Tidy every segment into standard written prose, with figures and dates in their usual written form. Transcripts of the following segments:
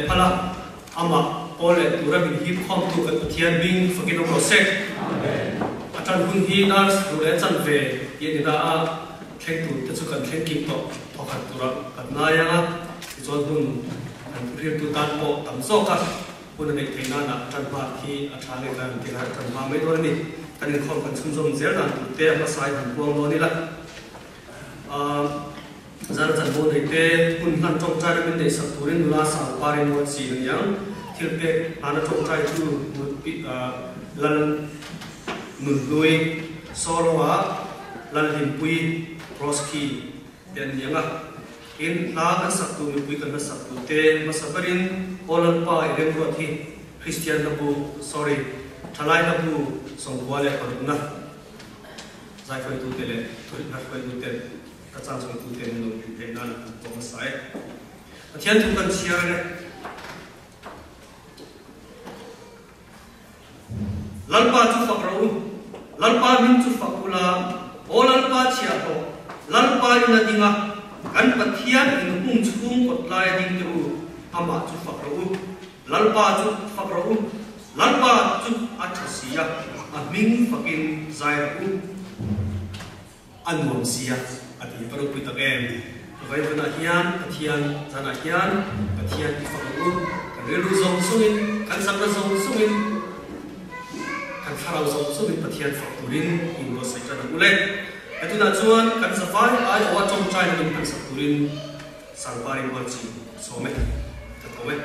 Pala ama ole turabin hip hop tu kan thian bing fakin ro sek atan hun hi nas rule chan ve ye da a thek tu te chu kan thek ki to khat tura kan na ya zo hun kan ri tu tan po tam so ka hun nei theina na tan ba ki a tha le kan ti na tan ma me do ni kan khom kan chum zom zer dan tu te ma sai han buang lo ni la zan chan bo nei te hun han chong chai min nei sak turin la sa parin mo chi ni yang thil pe ana chong chai chu mut pi lan nun lui sorwa lan lim pui roski ten yang in la kan sak tu mi pui kan sak tu te masabarin olan pa irem ro thi christian na bu sorry thalai na bu song wale kan na zai khoi tu te le thoi na khoi tu te ka chang song tu te no te na ko ma sai thian tu kan chia ne lalpa chu fakro lalpa min chu fakula o lalpa chia to lalpa ina dinga kan pathian in hung chung kot lai ding tu ama chu fakro lalpa chu fakro lalpa chu achasia a ming fakin zai ru anmom sia ati paru pi ta em vai vana hian pathian jana hian pathian ki fakro kan relu zong sungin kan samna zong sungin kan farau zong sungin pathian fakturin in lo sai tan ule atu na chuan kan safai ai wa chom chai ni kan sakturin sarpari wa chi some ta towe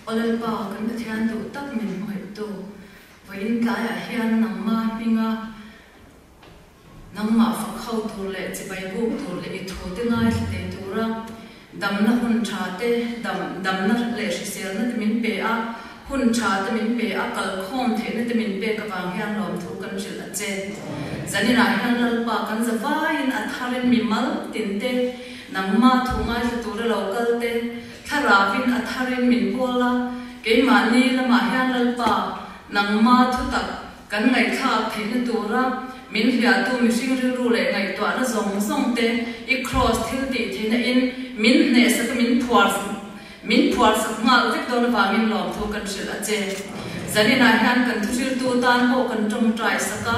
Olal pa kan pathian tu tak min hoi tu vain ka ya hian nangma pinga nangma fakhau tu le chibai bu tu le I thu te ngai te tura damna hun tha te damna le sel na min pe a hun tha te min pe a kal khom the na te min pe ka wang hian lom thu kan chil a che zanina hian lal pa kan zawain atharen mimal tin te nangma thu ngai tu le local te Tharavin atharin min pola ke mani lama hian lalpa nangma thu tak kan ngai kha thein tura min hria tu mi sing ri ru le ngai to na zong song te I cross thil ti thein in min ne sak min phuar sak ngal vek don wa min lom thu kan sil a che zanina hian kan thu sil tu tan ho kan tong trai saka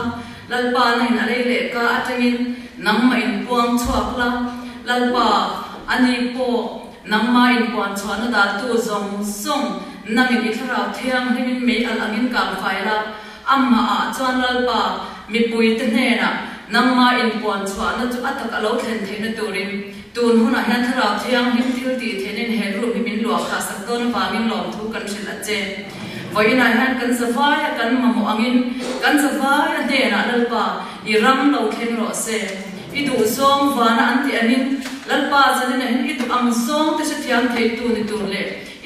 lalpa nain ale le ka atangin nangma in puang chuak la lalpa ani po nangma in puan chhuana dal tu zong song nangin itharau thiang himin me al angin kang faila amma a chuan lalpa mi pui te hna nangma in puan chhuana chu atak alo thlen theina turin tun huna hian tharau thiang him til ti thenin he ru himin lua kha sak don wangin lom thu kan sil a che voina hian kan zawaya kan mamu angin kan zawaya de na lalpa I ram lo khen ro se idu zong wana anti anin lalpa zanina hin idu am zong te sathiam thei tu ni tur le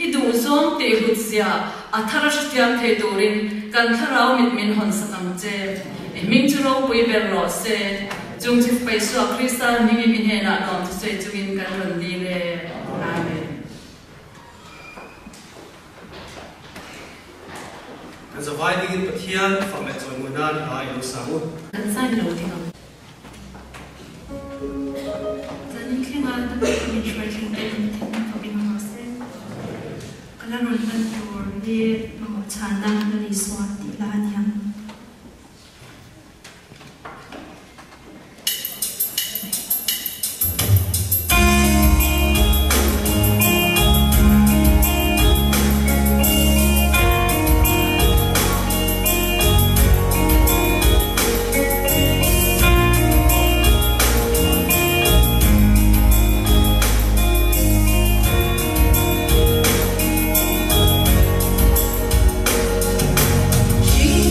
idu zong te hutzia athara sathiam thei turin kan tharau mit min hon sakam che ming chu ro pui ber ro se chung chi pai so krista ning min he na lom tu se chungin kan ron di le amen kan zawai ding pathian famle choi munan ai lo samu kan sai lo ding Zanin khinga ta min shwai thin te min thin fa bin ma se kala ron kan tur ni ma chana ni swat ti la nyam She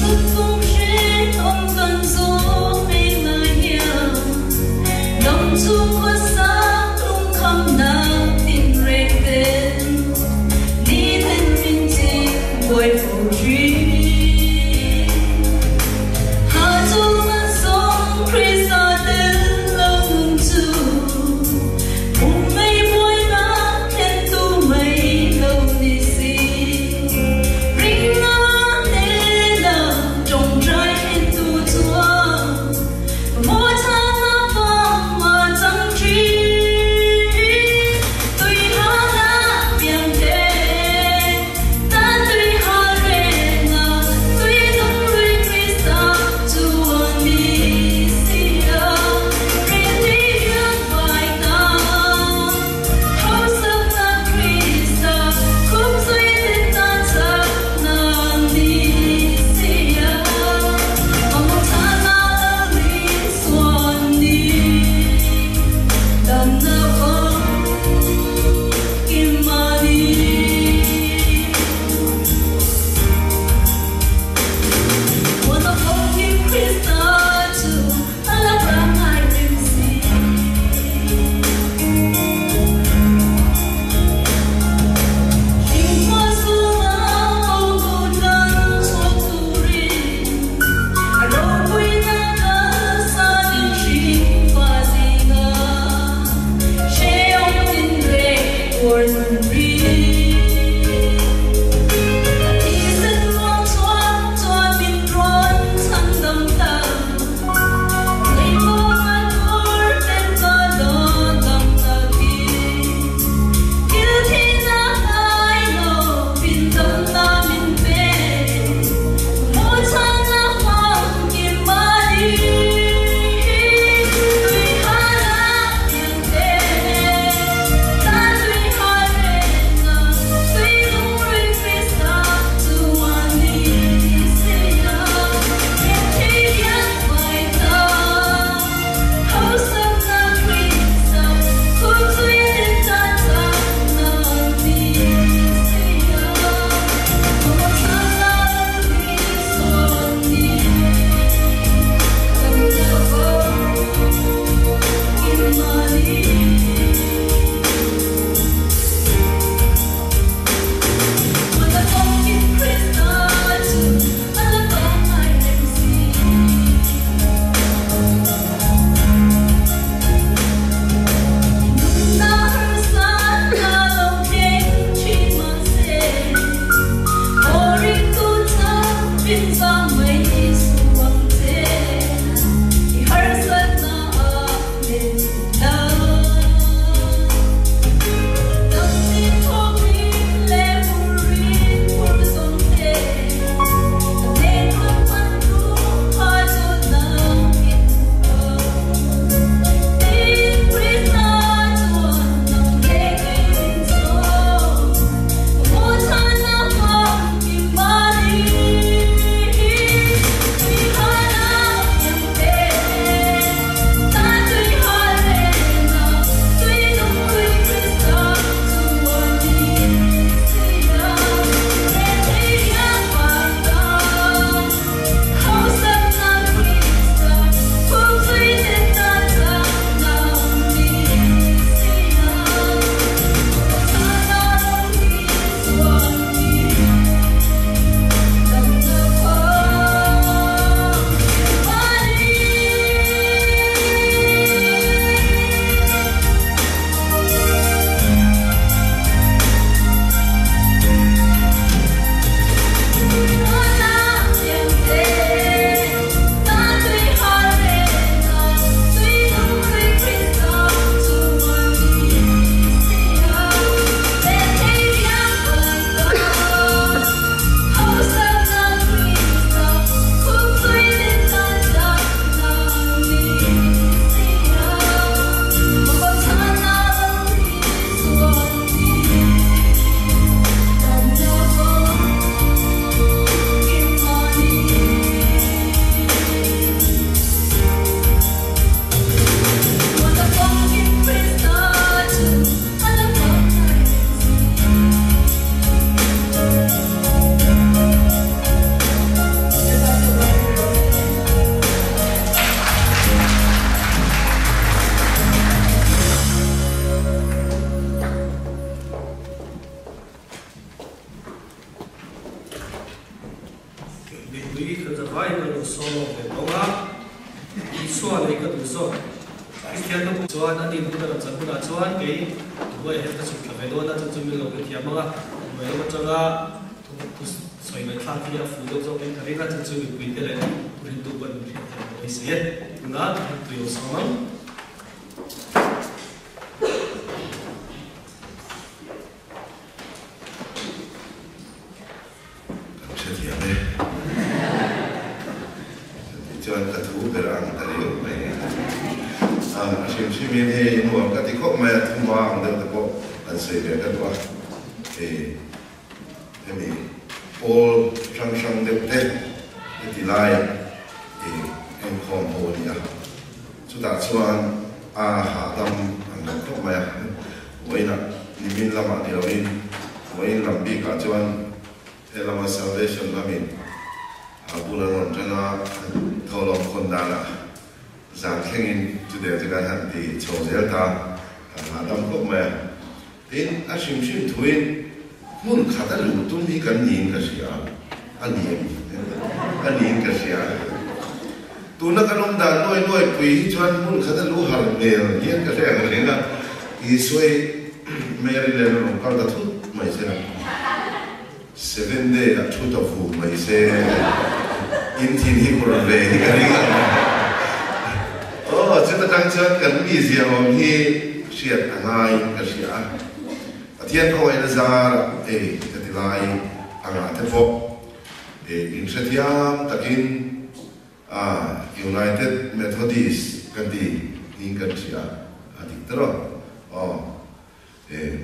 United Methodist kanti Inkancia adiktro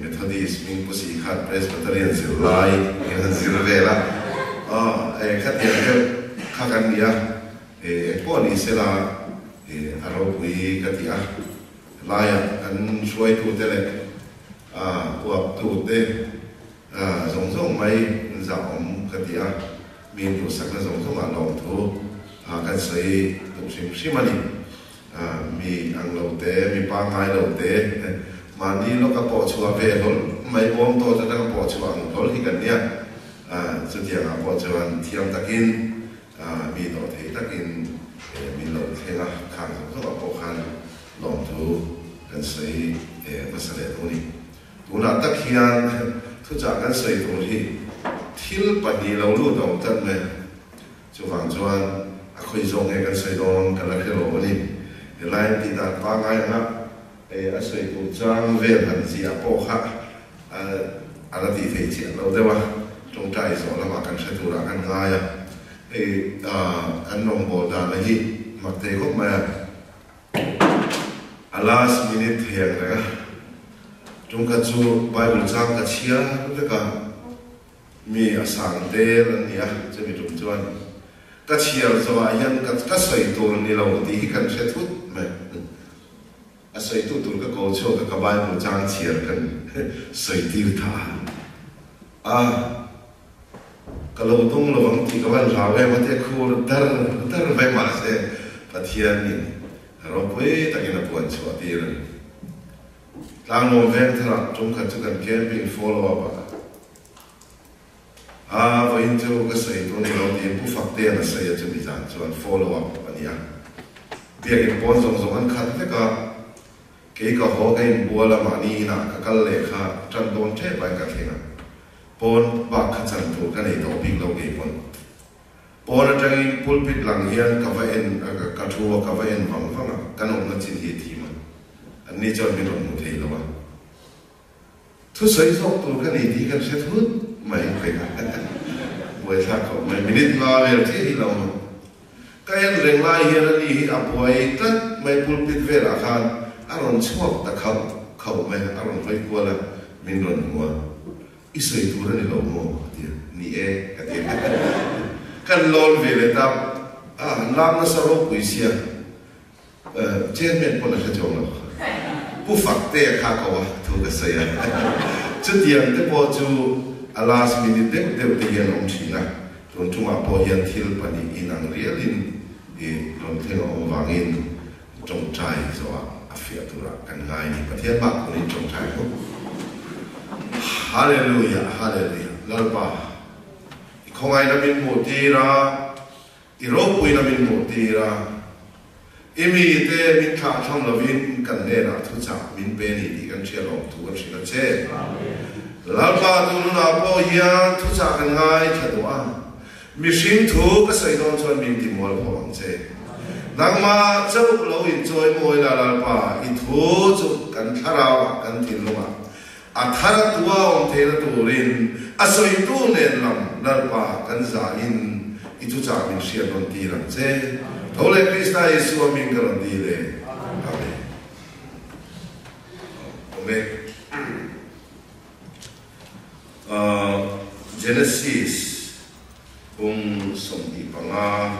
Methodist ming pusi khat Presbyterian silai yang silvela khatian ke khakan dia poni sela aroi katia laya kan suai tu tele puak tu te zong zong mai zaom katia min tu sakna zong zong along tu kan sei tu sim simani mi ang lo te mi pa ngai lo te mani lo ka po chua ve hol mai bom to ta ka po chua ang hol hi kan nia chu dia ka po chuan thiam takin mi do the takin mi lo thela khang so ka po khan long tu kan sei masale tu ni tu na tak hian thu cha kan sei tu hi thil pa ni lo lu dong tan me chu wa wang chuan a khoi zong e kan sei dong kan la khelo ni line ti da pa ngai na e a sei tu chang ve han si a po kha a la ti thei chi lo de wa trong trai zo la ma kan se tu ra kan nga ya e an nong bo da la hi mak te ko ma a last minute hiang ra trong ka chu Bible chang ka chia ve ka mi a sang te lan ya che mi tum chuan ka chia zo a yan ka sei tu ni lo ti kan se thut me a sei tu tur ka ko cho ka Bible chang chia kan sei ti tha ka lo tung lo wang ti ka van ra ve ma te khu dar ve ma se pathian ni ro pwe ta ki na puan chwa ti ran lang no ve thara tum ka chu kan camping follow up va into ka sei tu ni lo ti pu fak te na sei chu mi jan chuan follow up ania bia ki pon zong zong an khat te ka ke ka ho ka in bola ma ni na ka kal le kha tran don the bai ka thena pon ba kha chan tu ka nei to big lo ge pon pon atang in pulpit lang hian ka va en ka thu ka va en wang wang ka no na chin hi thi ma an ni chon mi ron mu thei lo wa thu sei sok tu ka nei ti kan se thut mai pe ka moi tha ko mai minute la ver thi lo ma ka yan reng lai hian ani hi apoi tat mai pulpit ve la khan aron chuak ta khau mai aron vai ko la min ron mo isei tu ra ni lo mo ti ni e ka ti kan lol ve le ta lam na sa ro pui sia chen men ko na se chong lo pu fak te kha ko wa tu ka sa ya chu tiang te po chu alas minute te yan om china ton tu ma po yan thil pa ni inang rialin e lon thelo wangin trong trai zo a fia tu ra kan ngai ni pathian ma ko ni trong trai ko hallelujah hallelujah lalpa không ai nằm in một tí ra, Europe cũng nằm in một tí ra, imi te min thà thằng là vin cần nè là thu chặt min bên thì cần chia lòng thu cần xin chế, lalpa tu na po ya thu chặt cần ngay thật quá, mi xin thu cái sợi don cho min tìm mua là bằng chế, nang ma châu lâu in chơi mồi là lalpa, in thu chụp cần thà ra cần tìm luôn à thà tua ông thế là tu rin à soi tu nên làm lalpa kan za in itu cha min sia don ti ran che thole Krista Yesu min kan ti le amen Genesis som di panga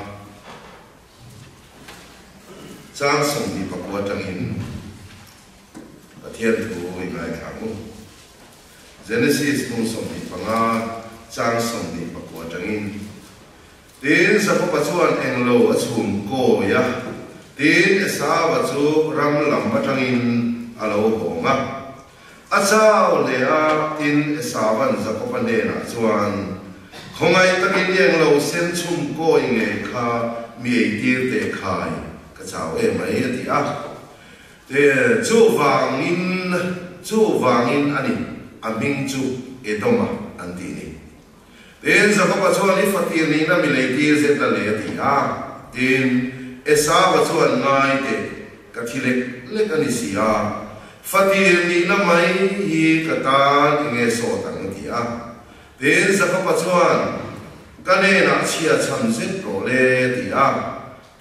chang som di pakwa tang in pathian thu ngai thamu Genesis som di panga chang som di pakwa tang in tin sa ko pachuan englo achum ko ya tin sa wa chu ram lam batang in alo honga achao le a tin sa van za ko pane na chuan khongai takin englo sen chum ko inge kha mi ei tir te khai ka chao e mai ti a te chu wangin ani aming chu edoma anti ni den za ko pachuan ni fatir ni na mi le tir se ta le ti a tin esa wa chuan ngai te ka thile le ka ni sia fatir ni na mai hi ka ta nge so tang ti a den za ko pachuan ka ne na chia cham se ro le ti a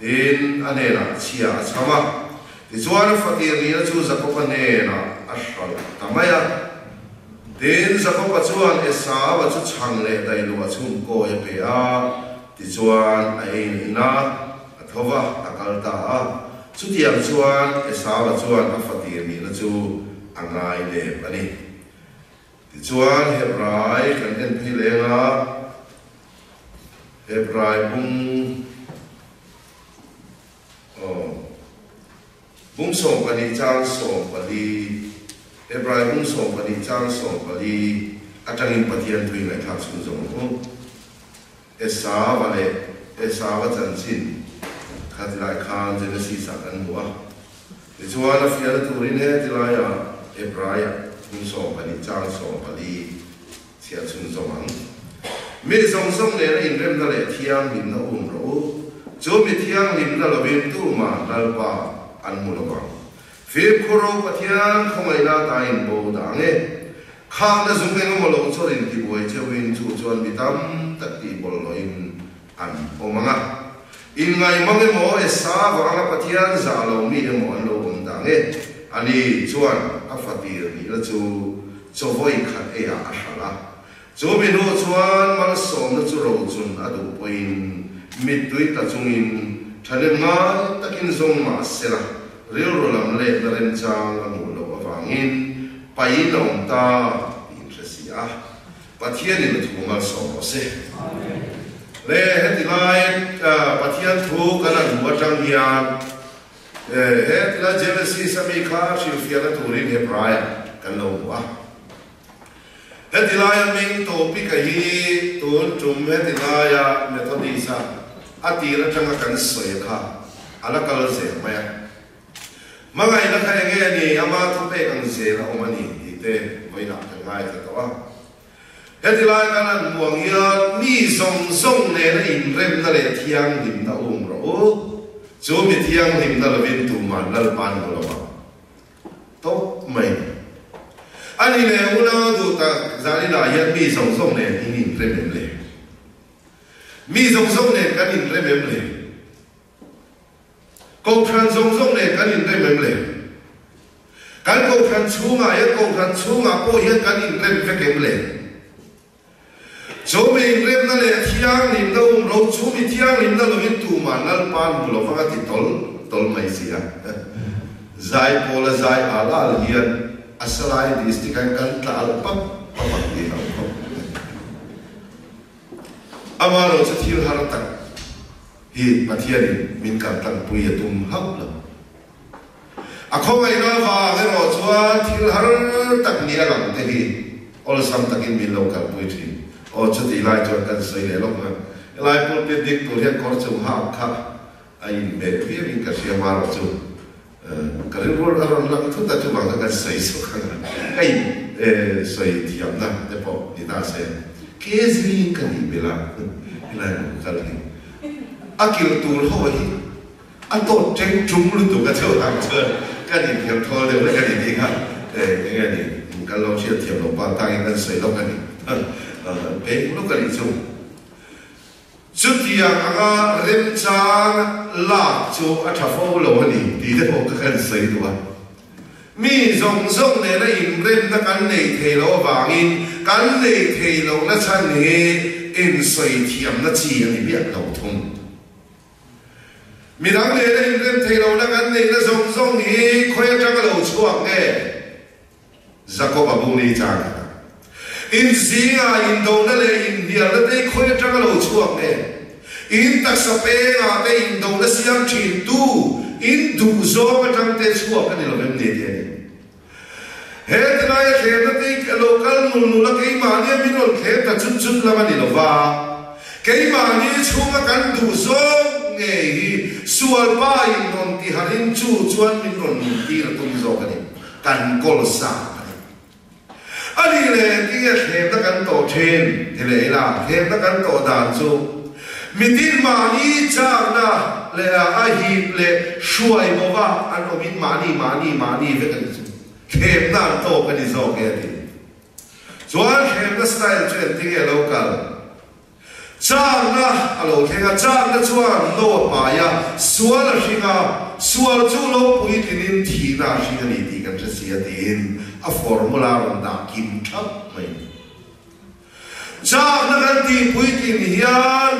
den ane na chia chama ti chuan fatir ni na chu za ko pa ne na ashal tamaya den za ko pachuan esa wa chu chang le dai lu achum ko e pe a ti chuan ai na athova akal ta a chu tiang chuan esa wa chuan a fatir ni na chu angai le ani ti chuan hebrai kan en phi le nga hebrai bung song pani chang song pali hebrai bung song pani chang song pali atang in pathian thui ngai thak sun zong ko esa wa chan chin khatilai khan Genesis kan huwa ti chuan a fial turin he tilai a hebrai bung song pani chang song pali sia chun zong ang mi song song ne na in rem na le thiang lim na ro chu mi thiang lim na lo bin tu ma dal pa an mu lo ba fi khoro pathian khomai la ta in bo da nge khang na zum nge mo lo cho rin ki boi chewin chu chuan mi tam tak ti bol lo in an o manga in ngai mange mo e sa wa nga pathian za lo mi mo an lo bom da nge ani chuan a fatir ni la chu cho voi khat e a hala chu mi no chuan mal som na chu ro chun adu poin mi tui ta chungin thale nga takin zong ma sela real rolam le daren chang amu lo awangin pai long ta interesia pathian ni thu mal som se le hetilai pathian thu kana nuwa tang hian hetila jealousy sami kha shil fiala turin he praya kan lo wa hetilai ming topic hi tun tum hetilai methodisa atira changa kan soya kha ala kal se maya magai na khai nge ni ama thu pe kan se la omani ite voina kan ngai ta to hetilai kana muang ya mi song song ne na in rem na le thiang dim na ro chu mi thiang dim na la vin tu man lal pan lo ba to mai ani le una du ta zali la ya mi song song ne in rem le mi song song ne kan in rem le câu phan song song ne kan in rem le kan câu phan chu nga ya câu phan chu nga po ya kan in rem ve kem le chu mi in rem na le thiang nim na ro chu mi thiang nim na lo vin tu man lal pan bu lo fa ti tol mai sia zai pola zai ala hian asalai district kan tal pap pap ni ha amaro sa thil harata hi pathian min kan tan pui tum hap la akhoi na wa ge ro chua thil har tak ni alam te hi ol sam takin min lo kan pui thi o chuti lai chon kan sei le lo ma lai pul pe dik tu hian kor chu ha kha ai me vi min ka sia ma ro chu karir ro aron la tu ta chu ma kan sei so kan ai sei thiam na de po ni ta se kezli kan ni bela ila kan ni akil tur hoi ato cheng chung lu tu ka cheu ang chơ kan ni thiam tho le kan ni ding ha nge ni kan lo chia thiam lo pa ta kan sei lo kan ni pe lu kan ni chu chu tia anga rem chang la chu a tha fo lo ni ti de ko kan sei tu a mi zong zong ne na in rem na kan nei the lo wangin kan nei the lo na chan he in sei thiam na chi ani biak lo thum mi dang le na in rem the lo na kan nei na zong zong hi khoya chang lo chuak nge zakob abu ni chang in zinga in do na le in dia na te khoya chang lo chuak nge in tak sa pe nga te in do na siam chin tu in du zo ma tang te chuak ani lo mem ne de het na ya the na te local nu la ke ma ni min ol the ta chun chun la ma ni lo va ke ma ni chunga kan du zo nge hi sual pa in non ti harin chu chuan min non ti ra tum zo kan kol sa ani le ti ya the na kan to chen te le la the na kan to dan chu mitin mani charna le a hi le shuai bova an omin mani ve kan khem na to kan zo ke ti chuan khem na style chen ti ge local charna alo thenga charna chuan no pa ya sual hinga sual chu lo pui tinin thi na hinga ni ti kan sia tin a formula ron da kim thap mai charna kan ti pui tin hian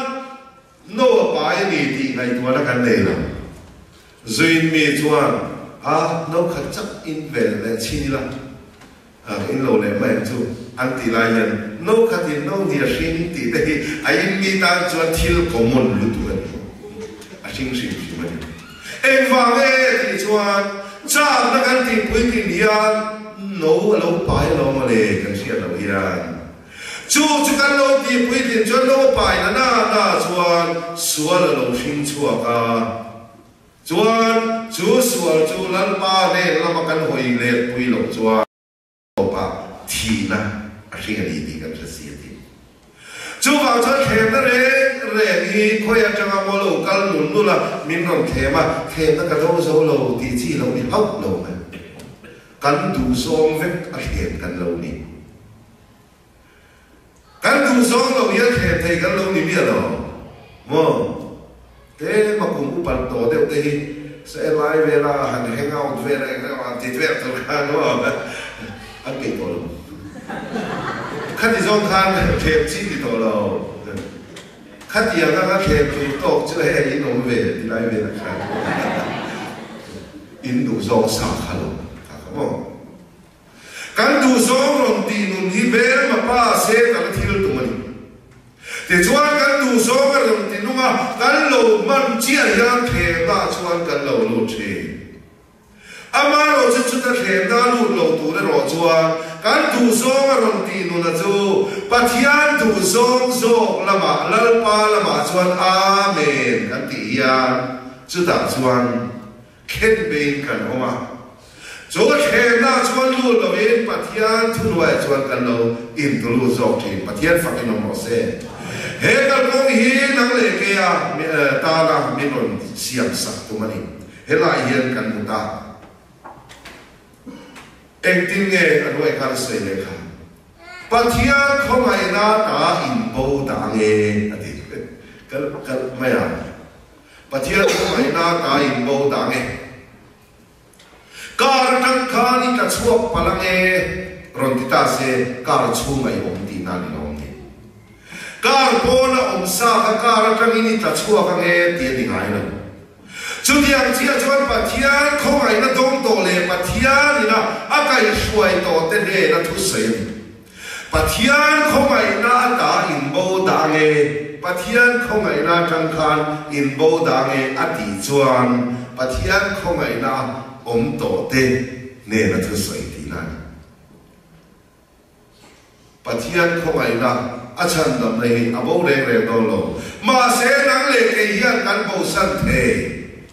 no pa ni ti ngai tu na kan nei la zuin mi chuan no khat chak in vel le chini la in lo le mai chu an ti la yan no khat in no ni shin ti te ai mi ta chuan thil common lu tu ani a sing sing chi mai en va ve ti chuan cha na kan ti pui ti hian no lo pa lo ma le kan sia lo hian chu kan lo ti pui tin chuan lo pai na chuan sual lo hring chua ka chuan chu sual chu lan pa ne lama kan hoi le pui lo chuan pa thi na a hring ani ti kan sia ti chú vào cho khem đó rẻ hi khôi ăn chẳng am lâu cal nún nút là mình còn khem nó cả đâu dấu lâu thì chỉ lâu đi hốc lâu này cắn đủ xôm vết khem cắn lâu đi cắn đủ xôm lâu nhất khem thầy cắn lâu đi biết rồi mò thế mà cũng cũng bận tổ đều thì sẽ lại về là hành hang out về này là thì về thôi ha đúng không anh kể tổ luôn khát thì dòng than kẹp chín thì tổ lâu khát thì anh kẹp thì tổ chưa hay in nó về thì lại về là khác in đủ dòng sao khá lâu đúng không cán đủ dòng rồi tin thì về mà ba sẽ cả thiếu tụi mình thì chuan cán đủ dòng rồi tin đúng không cán lâu man chia ra kẹp ta chuan cán lâu lâu chế ama rồi chút chút ta kẹp ta lụt lâu tụi nó rồi chuan kan tu song aron ti nu na chu pathian tu song zok lama lalpa lama chuan amen kan ti ya chu ta chuan khen bein kan oma chu khen na chuan lu lo in pathian thu noi chuan kan lo in tu lu zok thi pathian fakin no se he kan kong hi nang le ke ya ta na min on siam sak tu mani he lai hian kan mu ta anh tin nghe anh nói cái gì đấy cả, Pathian không ai na ta in bầu ta nghe, cái mấy à, Pathian không ai na ta in bầu ta nghe, cả trăng khá đi cả chuộc pa lang nghe, rồi thì ta sẽ cả chu ngày ông đi na đi ông nghe, cả bốn ông sa cả trăng đi ta chuộc nghe tiền đi ngay rồi. Chú tiếng chia cho Pathian không ai nó đông tổ lệ Pathian thì là cái xuôi tổ tên lệ nó thu sấy Pathian không ai nó đã in bầu đã nghe Pathian không ai nó trăng khan in bầu đã nghe ati chuan Pathian không ai nó tổ tên nè nó thu sấy thì này Pathian không ai nó chân đầm này bầu đen đen đâu lâu mà sẽ nắng lệ cái hiền cán bầu sân thể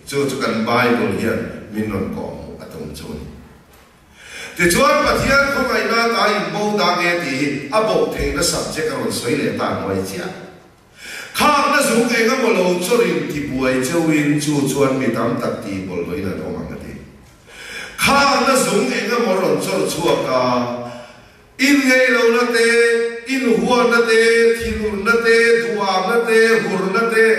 cho cần Bible hiền mình non có ở trong chỗ này thì chuan Pathian không ai na ta in bầu ta nghe thì bộ thầy nó sắp chết cái suy lệ ta nói chứ khác nó dùng cái một lâu cho nên thì buổi chiều in chu chuan bị tam tắc thì bồi lối là đâu mà cái khác nó dùng cái một lâu cho chuộc cả in ngay lâu nó tê in huan nó tê thiên nó tê thuang nó tê hur nó tê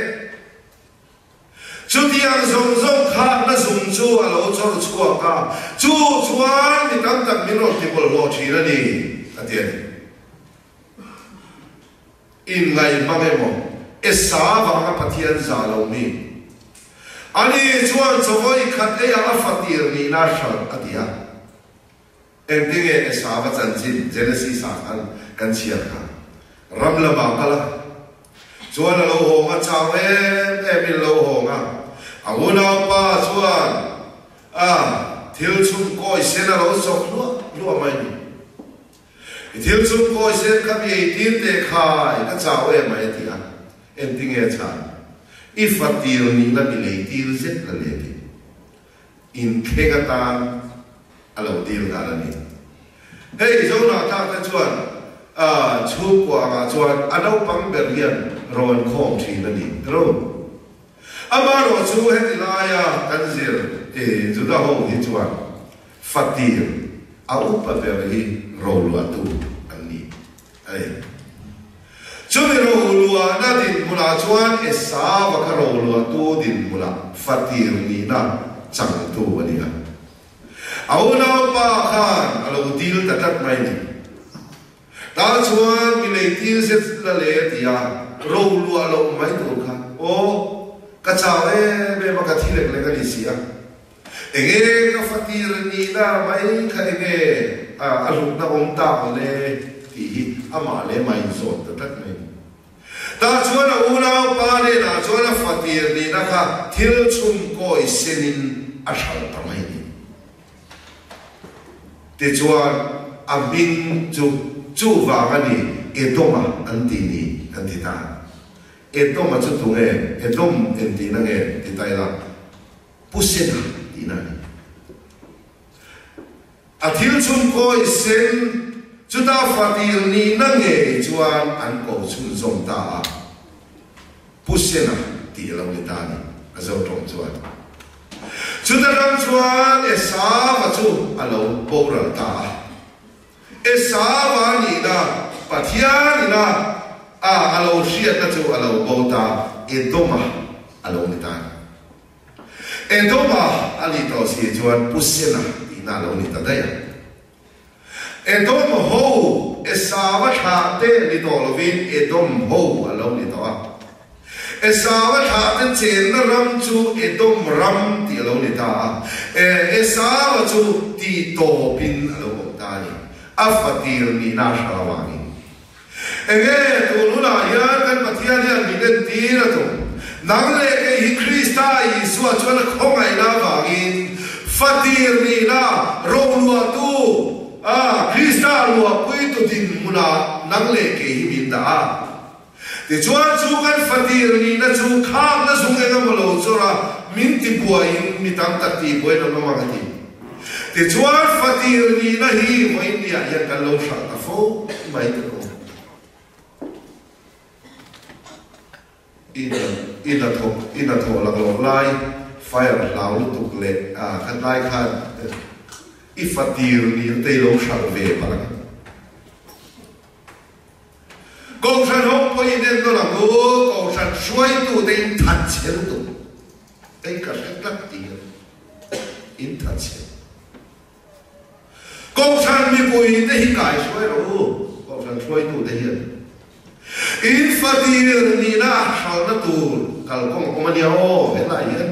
chú tiếng rong khác nó dùng chú à lâu cho chuộc cả chú chuan thì tam tắc mình thì bồi lối chỉ là đi cái tiền in ngay mang em mong esa vanga Pathian za lo mi ani chuan chawai khat e a fatir ni na shal atia ending e esa va chanchin Genesis a kan chiar kha ramla ba kala chuan lo ho nga chaw e min lo ho nga awuna pa chuan thil chum koi sena lo sok lu mai ni thil chum koi sen ka bi tin te khai ka chaw e mai tia ending e cha if fatir ni la mi le til zet la le in khegatan alo dil ga la ni hey zo na ta ta chuan chu kwa nga chuan anau pang ber hian ron khom thi la ni ro amaro chu he la ya kan zir zu da ho hi chuan fatir au pa ber hi ro lu atu an ni ai chú mình rô lúa na din mula chuan esa và cái rô lúa tu din mula fatir ni na chẳng tu anh à áo nào ba khan alo deal ta tắt mai ni ta chuan mình lấy deal set là lệ thì rô lúa alo mai tu khan ô cái cháu về mà cái thi lệ cái gì xí nghe cái fatir ni na mai cái nghe alo na ông ta lệ thì ama le mai zot ta tắt mai ta chuan una pa le na chuan fatir ni na kha thil chum koi senin a thal tamai ni te chuan a bin chu wa ga ni edoma an ti ni an ti ta edoma chu tu nge edom en ti na nge ti tai la pusena ti na a thil chum koi sen chúng ta phát triển ni năng nghề chuan ăn cầu chun zong ta pusena ti lâu người ta ni azau trong chuan chúng ta đang chuan esa và chu alo bầu ra ta esa và ni na pathia ni na alo siat na chu alo bầu ta edoma alo người ta edoma ali to si chuan pusena ti na lo ni ta dai Edom ho esawa tha te ni to lovin Edom ho alo ni to esawa tha te chen na ram chu Edom ram ti alo ni ta esawa chu ti to pin alo ta ni afatir ni na shawa ni enge tu nu na ya kan pathia ni mi den ti ra to nang le ke hi Krista Yesu a chuan khongai na wangin fatir ni na ro lua tu Krista lua pui tu din muna nang le ke hi min da te chuan chu kan fatir ni na chu khang na zung enga molo chora min ti buai mi tam ta ti buai na ma ti te chuan fatir ni na hi mo india ya kan lo sha ta fo mai to ina tho la lo lai fire lao lu tuk le kan lai khan ifatir ni te lo shal ve palang kong san hok po inen do la go kong san suai tu te in that chen tu te ka sen tak ti in that chen kong san mi po in te hi kai suai ro kong san suai tu te hian ifatir ni na shal na tu kal kong ko mania o he la hian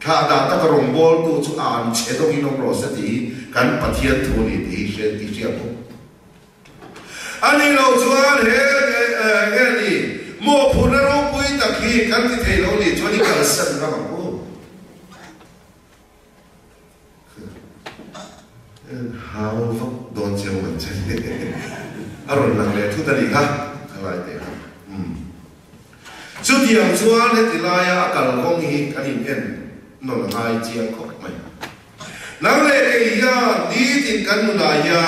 kha da ta ka rong bol tu chu an che do hi nong ro sa ti kan pathian thu ni ti she ti sia ko ani lo chuan he ni mo phu na ro pui ta khi kan ti thei lo ni choni kal san ra ma ko how fuck don che mo che aron lang le thu ta ni ha khalai te chu ti ang chuan he ti la ya kal kong hi kan in en nó là hai chiang khóc mày nắng lệ cái ya đi tin căn là ya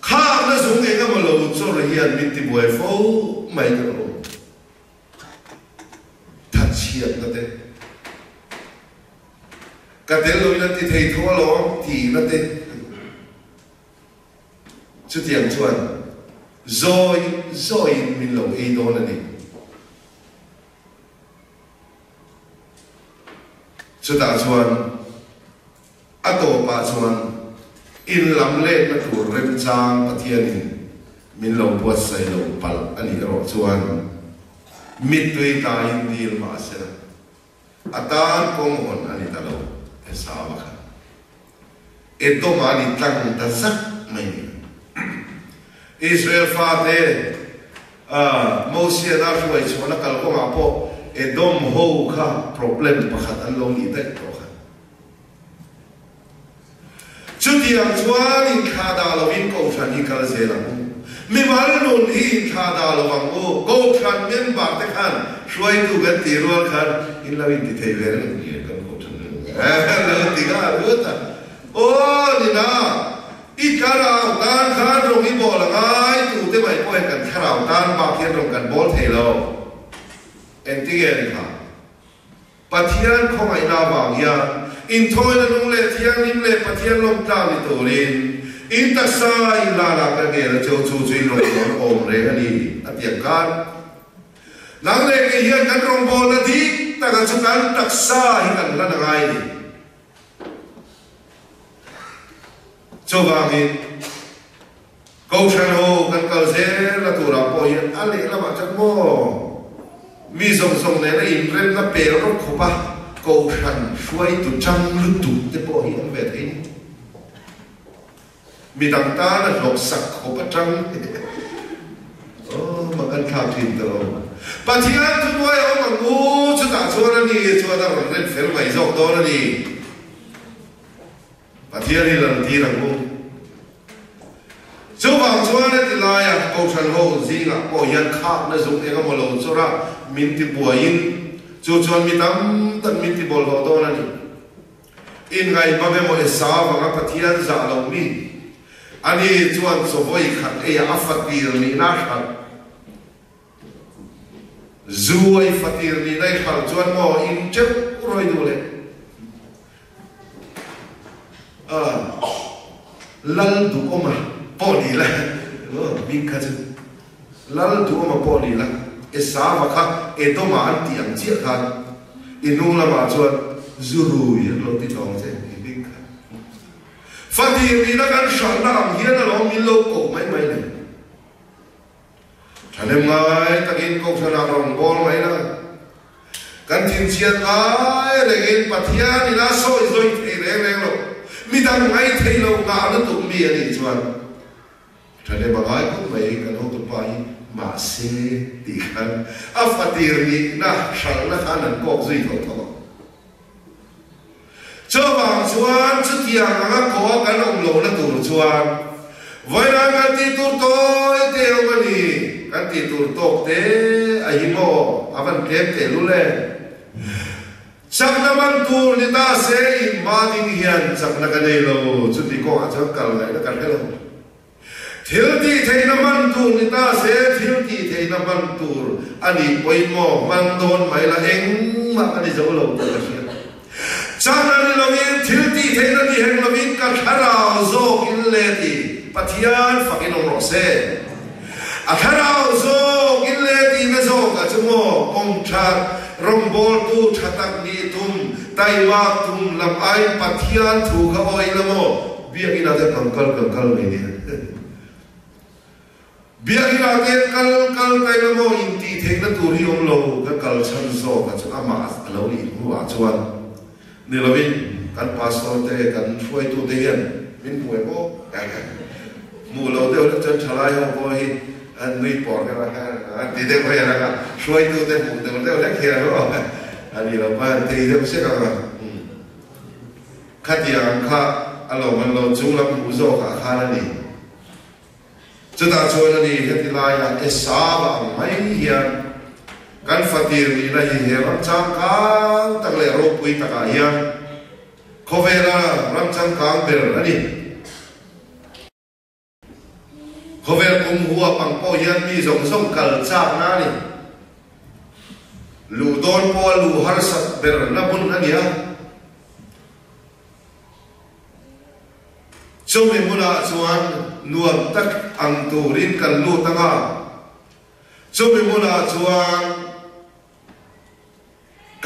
khác nó dùng cái mà lâu cho là hiền mình tìm buổi phố mày rồi thật chiết nó thế cái tên lối nó thì thầy thua lo thì nó thế chút tiền chuan rồi mình lâu ấy đó là gì chúng ta chuan ato pa chuan in lam le na tur rem chang pathian min lo buat sai lo pal ani ro chuan mit tui ta in dil ma se atan kong on ani ta lo e sa wa kha e to ma ni tlang ta sak mai Israel fa te Moses na ruai chuan kal ko ma po Edom ho kha problem pakhat an lo ni te to kha chuti ang chuan in kha da lo in ko than hi kal se la mi mal non hi kha da lo wang o ko than men ba te khan shoi tu gan ti ro khan in la in ti thei ver ni kan ko than lo ti ga ru ta o ni na i kara dan khan rong i bol ngai tu te mai ko kan kharau dan ba khian rong kan bol thei lo en tigen kha pathian khong ai na wang ya in thoi na nung le thiang nim le pathian lom ta ni to rin in taksa in la la ka ge la chu chu chui lo om re ani atiak kan nang le ke hian kan rong bol na di ta ka chu kan taksa hi kan la na ngai ni cho wang in câu san ho kan kal se la tu ra po hian ale la ma chak mo mi song song ne na in rem na pe ro kho pa câu san suai tu chang lu tu te po hi an ve the ni mi dang ta na lok sak kho pa chang oh ma kan kha tin to pa thian tu noi o ma ngu chu ta chu na ni chu da ron ren fel mai zok do na ni pa thian ni lan ti rang ngu chú vàng chú anh ấy lại à câu chuyện hồ gì ngã bỏ yên khác nó dùng cái một lần cho ra mình thì bùa in chú chọn mình tắm tận mình thì bỏ vào đó này in ngày ba mươi một sáu và các thiên giả lòng mi ani chuan so voi khat e a fatir ni na khat zuai fatir ni dai khal chuan mo in chep roi du le lal du oma poli la min kha chu lal du oma poli la e sa ma kha e to ma an tiang chi kha inu la ma chuan zuru ye lo ti tong che min kha fatir ni na kan shan na am hian lo min lo ko mai mai le thalem ngai takin ko thana rong bol mai na kan tin chiat ai regin pathian ila soi zoi the re lo mi dang ngai thei lo nga na tu mi ani chuan thalem ngai ko mai kan ho tu pai ma se ti khan a fatir ni na shang na khan an ko zui tho tho cho bang chuan chu tiang nga ko kan om lo na tur chuan vai na kan ti tur toi te lo ni kan ti tur tok te a hi mo avan kem te lu le sak na man tur ni ta se in ma ding hian sak na ka nei lo chu ti ko a chak kal lai na kan hello thil ti thei na man tur ni ta se thil ti thei na man tur ani poi mo man don mai la eng ma ani zo lo ta ka chana ni lovin thil ti thei na ni heng lovin ka thara zo in le ti pathian fakin ong ro se a tharau zo in le ti na zo ka chumo ong chat rong bol tu thatak ni tum taiwa tum lam ai pathian thu ka oi lamo biak ina te kal me ni biak ina te kal kai lamo in ti thei na tu ri ong lo ka kal chan zo ka chu ama alo ni huwa chuan ni lovin kan pastor te kan thuai tu te hian min muai mo mu lo te ol chan thalai ho ko hi an nui por ka ha ti te ko ya ka thuai tu te mu te ol khia ro ani lo pa te de se ka khatiang kha alo man lo chung lam mu zo ka kha na ni chu ta chuan ni he ti lai ya e sa ba mai hian kan fatir ni na hi he ram chang kang tak le ro pui ta ka hian khovela ram chang kang ber ani khovel kum huwa pang po hian mi zong zong kal chak na ni lu don po lu har sat ber na bun ani ha chumi muna chuan nuam tak ang turin kan lu tanga chumi muna chuan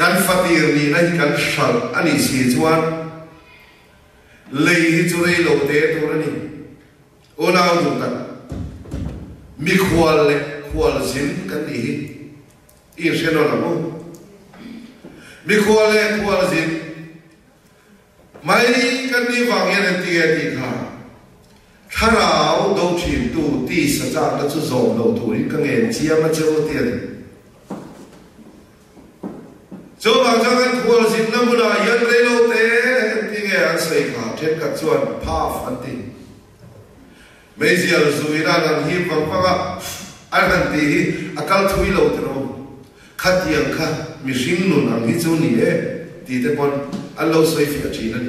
kan fatir ni na kan shal ani si chuan lei chu rei lo te tur ani ona du tak mi khwal zin kan ni in sheno la mo mi khwal zin mai kan ni wang yan ti ti kha tharau do chin tu ti sa cha na chu zo lo tu ri ka nge chia ma chu ti cho bang chang kan khwal zin na mu na yan re lo te ti nge an sei kha thet ka chuan pa fan ti mấy giờ rồi ra làm hiệp vắng vắng anh làm gì akal thui lâu rồi khát tiền khát mình sinh luôn làm hết chỗ này thì thế còn anh lâu xoay phía chỉ này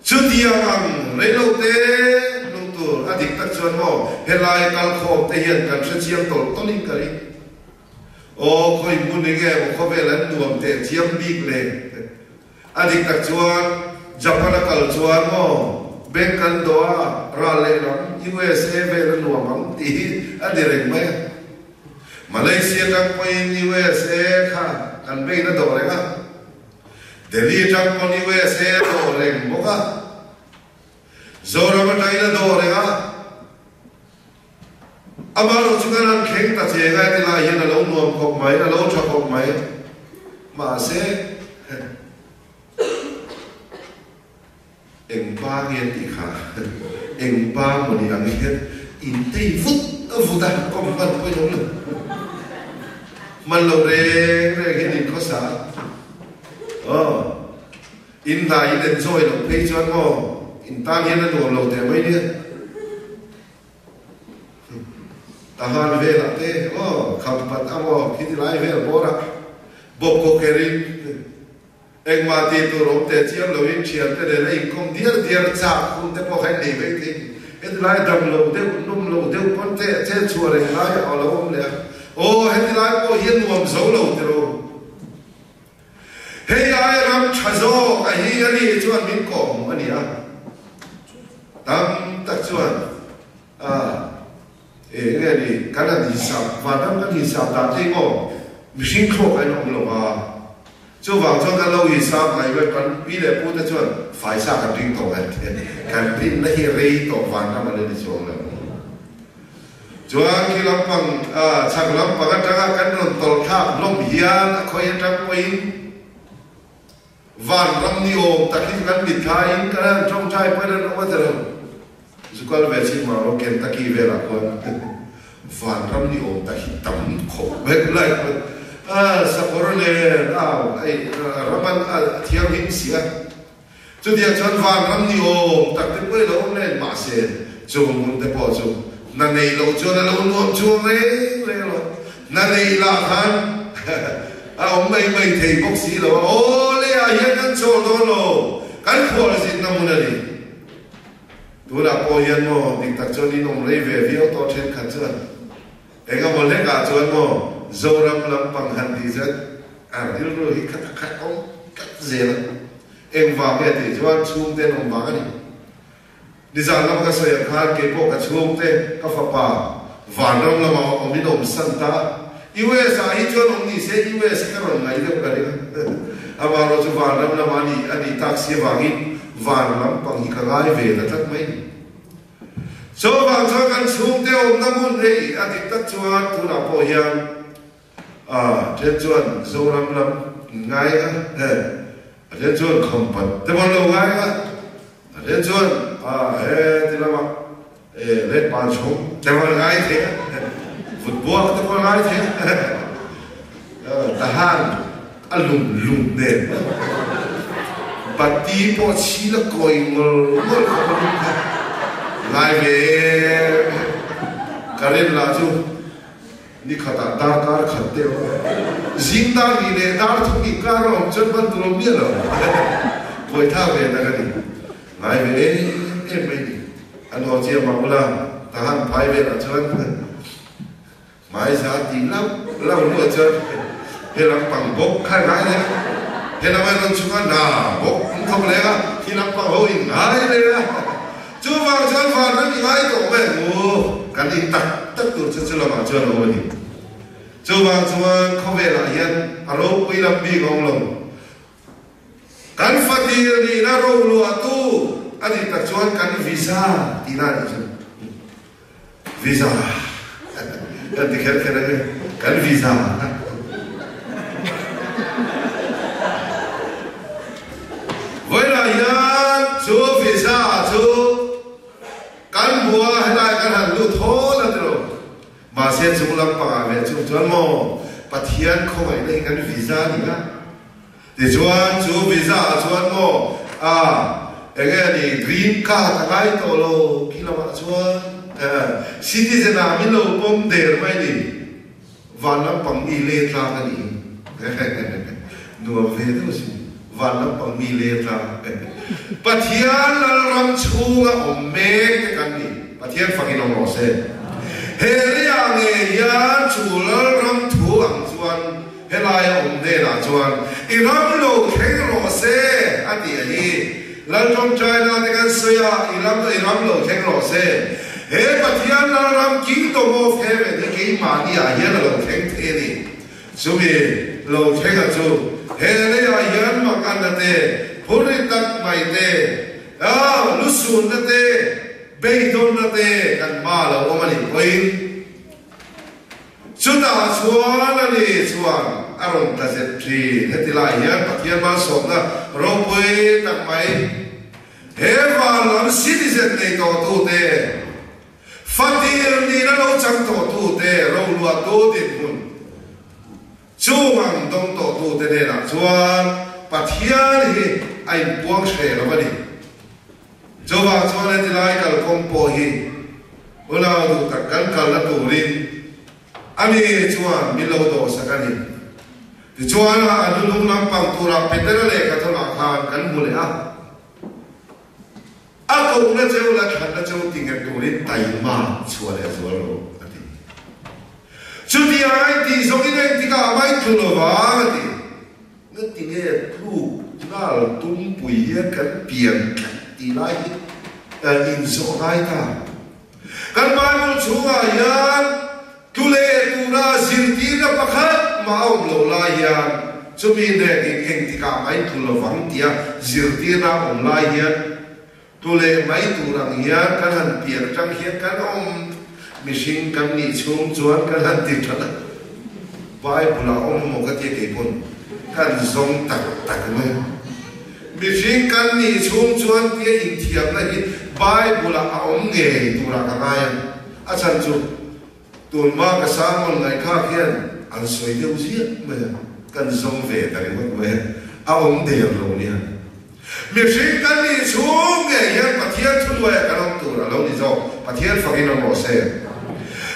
chút tiền ăn lấy lâu thế lâu tuổi anh định tác chuẩn mò hiện lại cal khom thể hiện cảnh sẽ chiêm tổ tốt linh cái ô khơi muốn này nghe có vẻ là nuông thể chiêm big lên anh định tác chuẩn Japan cal chuẩn mò bên cạnh đó ra lệ lắm USA về là nuông mắm tí anh để rèn mấy Malaysia các quay USA khá cần bên nó đổ đấy á Delhi trong con USA đổ rèn bốc á rồi mà trái nó đổ đấy á amaro chúng ta đang khéng ta chế ngay thì là hiện là lâu nuông cọc máy là lâu cho cọc máy mà sẽ em ba nghiên thì khá em ba một đi ăn nghiên in tây phút phút ta có một phần quay giống được mà lâu đấy cái gì có sao in đại in đến rồi lâu thấy cho nó in ta nghiên nó đồ lâu thế mấy đi ta han về là thế khăm bát amo khi đi lại về là bora bốc cô kẹrin anh mà thì tôi rộp để chiếm lâu yên chiếm thế để anh không điên chạm không thể có khách đi vậy thì hết lại đầm lâu thế cũng nung lâu thế cũng con thế chùa này lại ở lâu không lẽ ô hết lại có hiên nguồn dấu lâu thế rồi hey ai làm cha zo cái gì anh đi chuan mình cổng anh đi à tam tak chuan nghe đi cái là đi sập và tam cái đi sập tam thế có mình sinh khổ cái nông lâu à chú vàng cho cái lâu đi sập này với con bí lệ bút chuan phải sao cái tiếng tổ cái pin nó hiện rây tổ vàng tam anh đi chuan rồi chuan khi làm bằng chắc làm bằng cái nông tổ khác nông hiền khơi trắng quay van ram ni om takhi kan mithai kan trong chai padan awatero zukal ve chi ma ro ken taki ve la ko van ram ni om takhi tam kho bek lai saporo le ai raman thiam him sia chu dia chon van ram ni om tak te poi lo le ma se chu mun te po chu na nei lo chu na lo nuam chu le lo na nei la khan ông mấy thầy bác sĩ rồi, ô lấy hiện anh cho đó rồi, cái khổ là gì nằm ở đây, tôi đã bảo hiện mà, định đặt cho đi nông lấy về phía to trên khát chưa, anh em muốn lấy cả cho anh mà, dâu ram bằng hành thì rất, đi rồi khát không, cắt dễ lắm, em vào cái thì cho anh xuống tên ông vào cái đi ra làm cái sợi khát cái bộ cái xuống tên, cái phật bà, vạn năm là mà ông đi nông sân ta. US ai cho ông đi xe US cái rồi ngày đâu cái đấy, mà rồi cho vào năm năm anh taxi vàng vàng lắm bằng những cái ai về là tất mấy, số vàng cho căn xuống theo ông năm môn đấy, anh tất cho tôi đã bảo hiền, trên chuan dâu lắm ngay trên chuan không bận, thế mà lâu ngay trên chuan thì là mà lên bàn xuống, thế mà ngay thế. Football kita pun lari je, tahan, alum ne, bati po sila koi ngol ngai về, karen laju, ni khata dar kar khate ho, zinda ni ne dar thu ki karo, chân ban tu lom ni lo, koi tha về ta cái gì, ngai về em mấy đi, anh họ chia mà mula, tahan phai về là chân. Mai giá tiền lắm nữa chứ thế làm bằng bốc khai ngái đấy thế làm anh chúng ta nào bốc không lẽ khi làm bằng hôi ngái đấy chú vàng chân vàng nó bị ngái tổ về ngủ cái đi tắt tất cả chưa làm bằng chân rồi chú vàng chúng không về lại hiện alo quy làm bi gong lồng cái phát đi đi na rô lúa tu anh đi tắt chuan cái visa đi na đi chứ visa kan dikir kena kan visa vậy là ya chú visa chú kan bua hay là kan hành lưu thô là được mà xem chúng làm bằng về chúng chuẩn mò bắt hiện không phải đây kan visa gì cả thì chú visa chuẩn mò cái này green card cái tổ lô kia là chuẩn citizen à mình lâu bom đề mai đi van làm bằng mi lê ra cái gì nua về đó chứ van làm bằng mi lê ra bắt hiền là làm chung à ông mẹ cái cái gì bắt hiền phải cái nông xe hệ liang nghe ya chủ là làm thu ăn chuan hệ lại ông đề là chuan ý làm lâu khéo lò xe anh đi làm trong trái là cái cái xe ý làm lâu khéo lò xe he pathian na ram king to mo phe ve ni ke ma ni a hian lo theng the ni chu mi lo theng a chu he le a hian ma kan na te phuri tak mai te lu sun na te be don na te kan ma lo o ma ni poin chu ta chuan a ni chuan aron ta se tri he ti la hian pathian ma som na ro pui tak mai he va lam citizen nei to tu te phát triển đi nó lâu chẳng tổ tu thế lâu lúa tu tiền hun chú mang đông tổ tu thế này là chuan bắt hiền thì anh buông xe nó vậy chú vào chuan này thì lại cả công bố hi bữa nào tụ tất cả cả là tụ rin anh đi chuan mi lâu tổ sắc anh thì cho anh anh lúc làm bằng tu làm bên đó là cái thằng nào khan cán mù lẽ cũng là châu là khăn là châu tiếng Anh tu đến tay mà xua lẽ xua rồi chú thì ai thì giống như này thì cả mấy thứ nó vào thì nó tiếng nghe thu nó tung bụi cái biển thì lại in số hai ta cái bài một số ai tu lệ tu ra xin tí ra bạc hết mà ông lâu lai ya cho mình để cái thì cả mấy tu là vắng tia xin tí ra ông lai ya tu lệ mấy tu rằng ya cái hành biển trong hiện cái ông mình cái ni chung chuan cái hành tiền thật bài bula ông một cái gì bốn cái giống tắc tắc này mình cái ni chung chuan cái in thiệp này bài bula ông nghe tu ra cái này à chân chú tuần ba cái sáng một ngày khác kia ăn suy tiêu giết mà cần giống về tại mất về ông đều lâu nha mình xin cái gì xuống ngày hiện bắt thiên出来cái ông tu là lâu đi rồi bắt thiên phải nó mở xe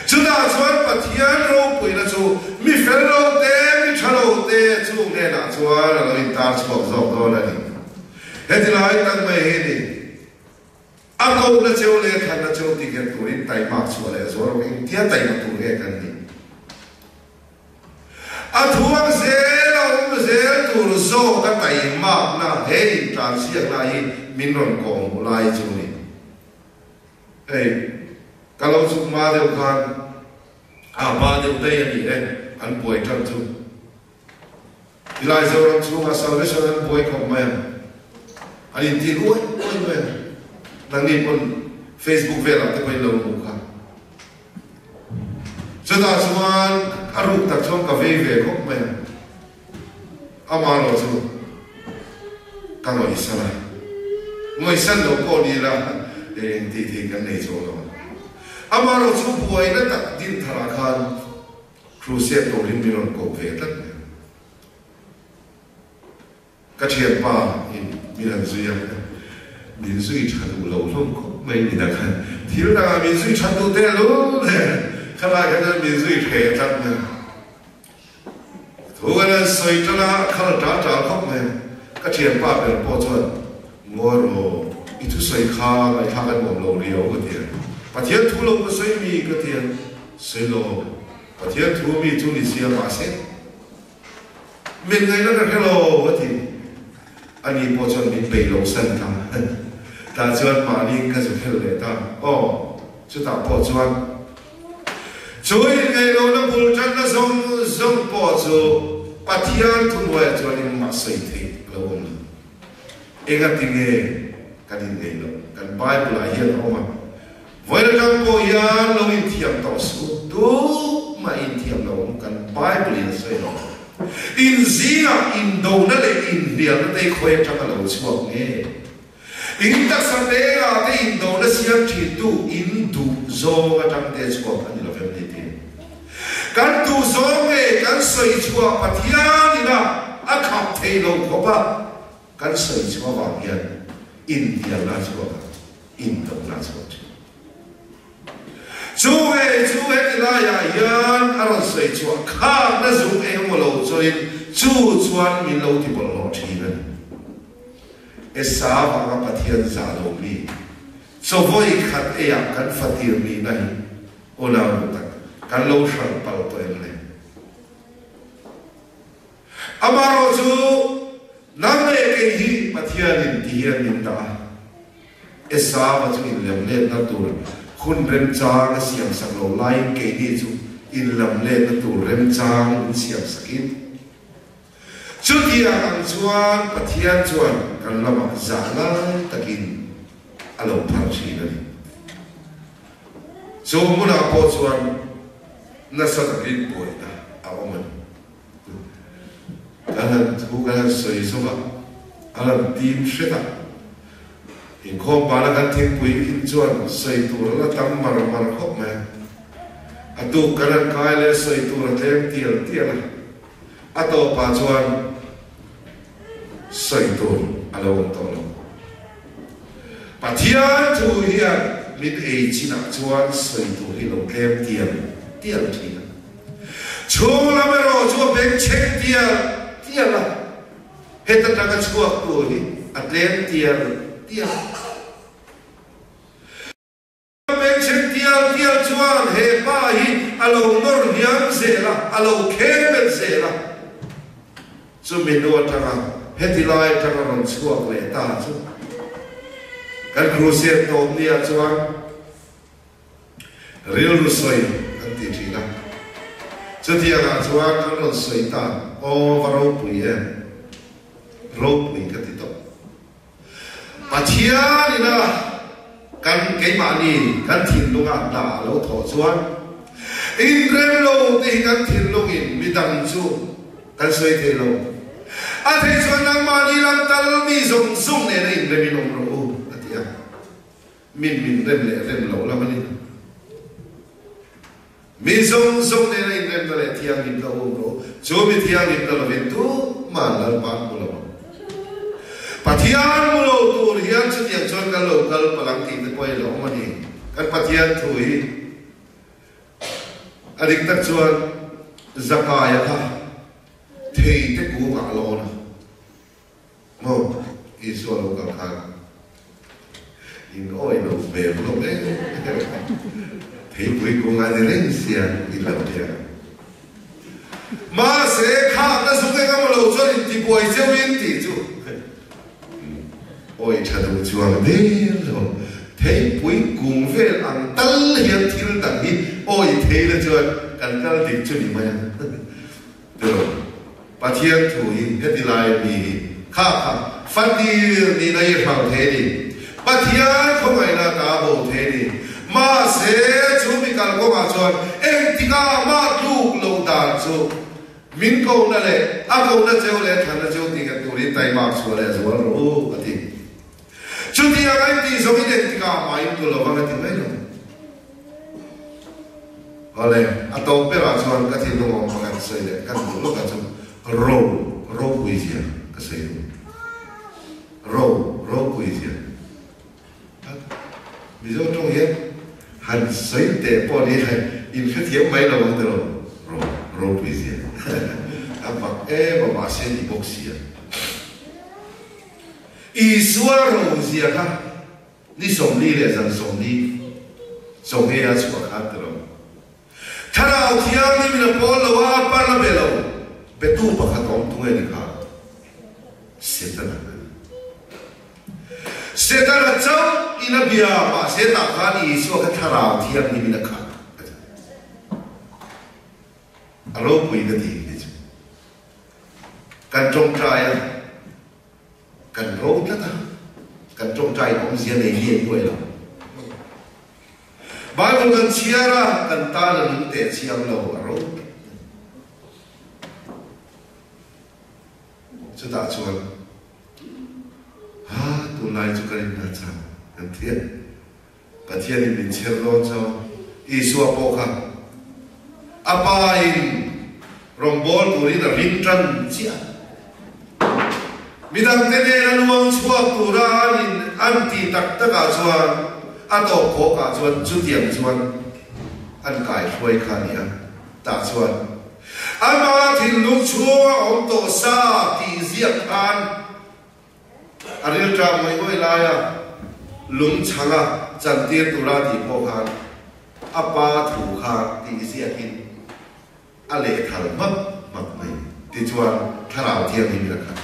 chúng ta chọn bắt thiên lâu bồi là chú mình phải lâu thế mình chả lâu thế chú nghe là chú là mình ta chọn rồi đó là đi hết thì lại tăng mấy hết đi câu là châu lệ thành là châu tiền tu đến tay mạc xua lệ rồi anh tiếc tay mà tu lệ cần đi thuốc dễ đâu dễ tu rồi cái tay mạc na hết tràn xiết lại mình còn còn lại chú này cái lâu chúng ma đều khan ba đều đây anh đi anh bồi trăng chú lại rồi anh chú mà sao đấy sao anh bồi không mày anh đi tìm ôi mày năng đi con Facebook về làm cái bài lâu một khá cho ta xuân ăn rục tập trong cà phê về khóc mẹ ama lo chú càng nói sao này người sân đâu có đi là thì cái này cho nó ama lo chú buổi nó tập tin thà khan cruise tổ liên minh cổ về tất cái chuyện ba in làm gì民粹程度老弄没你的看，提了那民粹程度太 low 了，看那个民粹太脏了。图个人水着啦，看了渣渣空没，个钱八百包赚，我咯一出水卡来看看我老了个点，把天土了个水米个点，水咯，把天土米做你些马些，面对那个个咯个点，อันนี้包赚你北楼山他。ta chuan mà linh cái sự phê lệ ta chú ta bỏ chuan chú in ngày lâu nó bùn chân nó giống bỏ chú bà thiên thun hoài chuan in mà xây thế lâu ông em cái tiếng nghe cái tiếng nghe lâu cái bài bùn lại hiện ông mà với nó trong bộ yên lâu in thiềm tàu số đủ mà in thiềm lâu cái bài bùn liền xây lâu in gì à in đâu nó lại in liền nó đây khoe trong cái lâu chuan nghe in ta sang đây là cái in đâu nó xiêm chỉ tu in tu zo cái trong thế chúa anh là phải biết thế cái tu zo nghe cái sợi chúa bắt hiền đi na khắp thế lâu có ba cái sợi chúa vàng hiền in hiền là chúa in đâu là chúa chú ấy thì là ya hiền anh sợi chúa khác nó dùng em một lâu cho nên chú chuan mình lâu thì bỏ lọt đi nữa esa vanga pathian za lo mi so voi khat e ya kan fatir mi nai ona tak kan lo shal pal to em le amaro chu nam le ke hi pathian in ti hian in da esa va chu in lem le na tur khun rem cha ga siam sak lo lai ke ni chu in lam le na tur rem cha in siam sakin chú thì ăn chuan pathian chuan kan lama zala takin alo phar chi na so muna po chuan na sa takin poi na awaman kan thu kan soi so ba alam tim sheta in khom ba la kan thing pui in chuan soi tur la tam mar khop ma atu kan kai le soi tur tlem tial ato pa chuan soi tur alo tolo pathian thu hian mit e china chuan soi tur hi lo tlem tial thi chu la me ro chu bek chek tial tia la hết tất cả các chuộc tuổi atlen tia tia bên trên tia tia chuan he ba hi alo nor hiam zela alo khem zela so mình đồ thằng hết thì lại thằng nó chuộc về ta chứ cái cruise tôm nia chuan real soi anh ti chỉ là cho thì là chuan nó soi ta o vào bụi râu bụi cái gì đó mà thia đi na cái mà đi cái thiên long à đã lâu thọ chuan in rem lâu thì cái thiên long in bị đằng chu cái soi thế lâu à thế chuan nang mà đi làm tal mi zong zong này này in rem long lâu à thia min rem lâu là mà đi mi zong zong này in rem là thiang in lâu lâu cho mi thiang in lâu là tu mà là bạn của lâu Pathian mulo tu rian chu tiang chon kal local palang ti te poi lo mani kan pathian thui adik tak chuan zakaya kha thei te ku nga lo na mo iso lo ka kha in oi lo be lo be thei pui ku nga de ren sia i la dia ma se kha na su ke ka mo lo chuan in ti poi cheu in ti chu ôi cha đâu chuang thế rồi thấy cuối cùng về ăn tấn hiện thiên đẳng đi ôi thế là chưa cần cái gì chưa đi mà được bà thiên thủ hình hết đi lại đi khác phát đi đi này hàng thế đi bà thiên không phải là cả bộ thế đi mà sẽ chú bị cả có mà chọn em thì cả mà lúc lâu đàn chú mình câu này lệ câu này treo lệ thằng này treo thì cái tụi đi tay mạc xuống lệ rồi ô bà thì chú thì anh thì giống như thế cả mà em tôi là vâng cái mấy rồi, rồi à tôi biết là cho cái thiên long mà cái xây đấy cái một lúc cái cho râu quỳ gì cái xây râu quỳ gì ví dụ trong hiện hành xây để bỏ đi hay in cái thiếu mấy là vấn đề râu quỳ gì à mà em mà xây đi bốc xì Isua rozia ka ni somni le zan somni somhe ya chwa khatro thara thiang ni mina pol lawa par la belo betu pa khatom tunge ni kha setana chau ina bia pa seta kha ni isua ka thara thiang ni mina kha alo pui ga ti ni kan trong trai cần rốt đó ta cần trong trai cũng riêng này liền quay lắm bài cũng cần chia ra cần ta là những để chia lâu ở rốt cho ta chuan tụi này cho cái này chăng cần thiết và thiên thì mình chia lon cho Isua bộ khăn apa in rombol tụi là rin trân chia midang tene na luang chuak tura in anti tak taka chuan ato ko ka chuan chu tiang chuan an kai hoi khania ta chuan ama thin lung chua om to sa ti ziak an aril tra moi goi la ya lung changa chan tir tura ti ko khan apa thu kha ti ziak in ale thal mak mai ti chuan tharau thiang ni la kha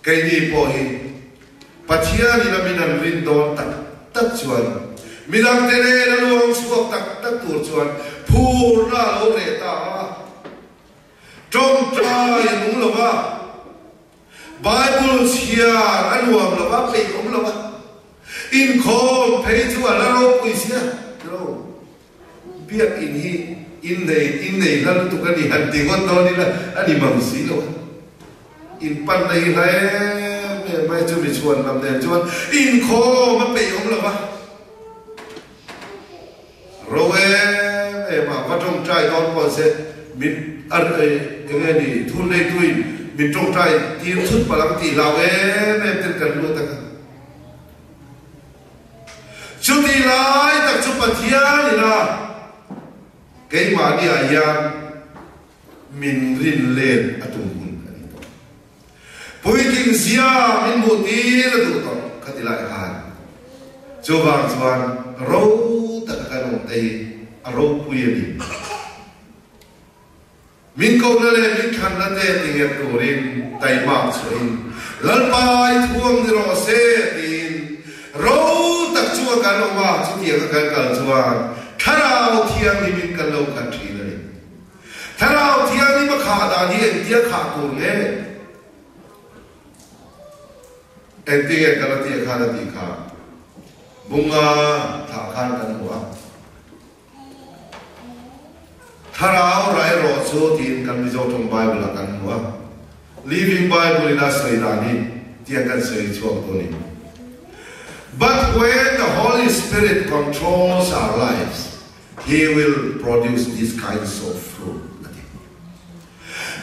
cái gì bỏ hi, Pathia ni là mình ăn vin đòn tắc chuan, mình ăn thế này là luang suộc tắc tuột chuan, phù ra lâu để ta, trong trai cũng là ba, Bible chia ăn uống là ba, bị cũng là ba, in khôn thấy chuan là lâu quý xia, lâu, biết in này là tụi cái gì hành tiếng con to đi là anh đi mầm xí rồi. In pan này là mai cho bị chuồn làm đèn chuồn in khó mà bị không là ba rồi mà bắt trong trai con còn sẽ mình ăn cái này thì thun đây tôi mình trong trai tiêu xuất và lắm thì lao em tên cần luôn ta chú đi lại tập trung bật thiên thì là cái mà đi à min rin len atung hun ani to pui king zia min mu ti la tu to khatilai han chuwang chuan ro ta kanong te aro pui ani min ko na le min khan na te tinge turin tai mak chuin lalpai thuang ni ro se tin ro tak chuwa kanong wa chu tiang kan kal chuan tharau thiang ni min kan lo khan thi na ni tharau thiang ni ma kha da ni en tia kha tu nge en tia kan tia kha da ti kha bunga tha khan kan huwa tharau rai ro chu tin kan mi zo thong bible kan huwa living bible ina sai da ni tia kan sai chuak to ni. But when the Holy Spirit controls our lives, He will produce these kinds of fruit.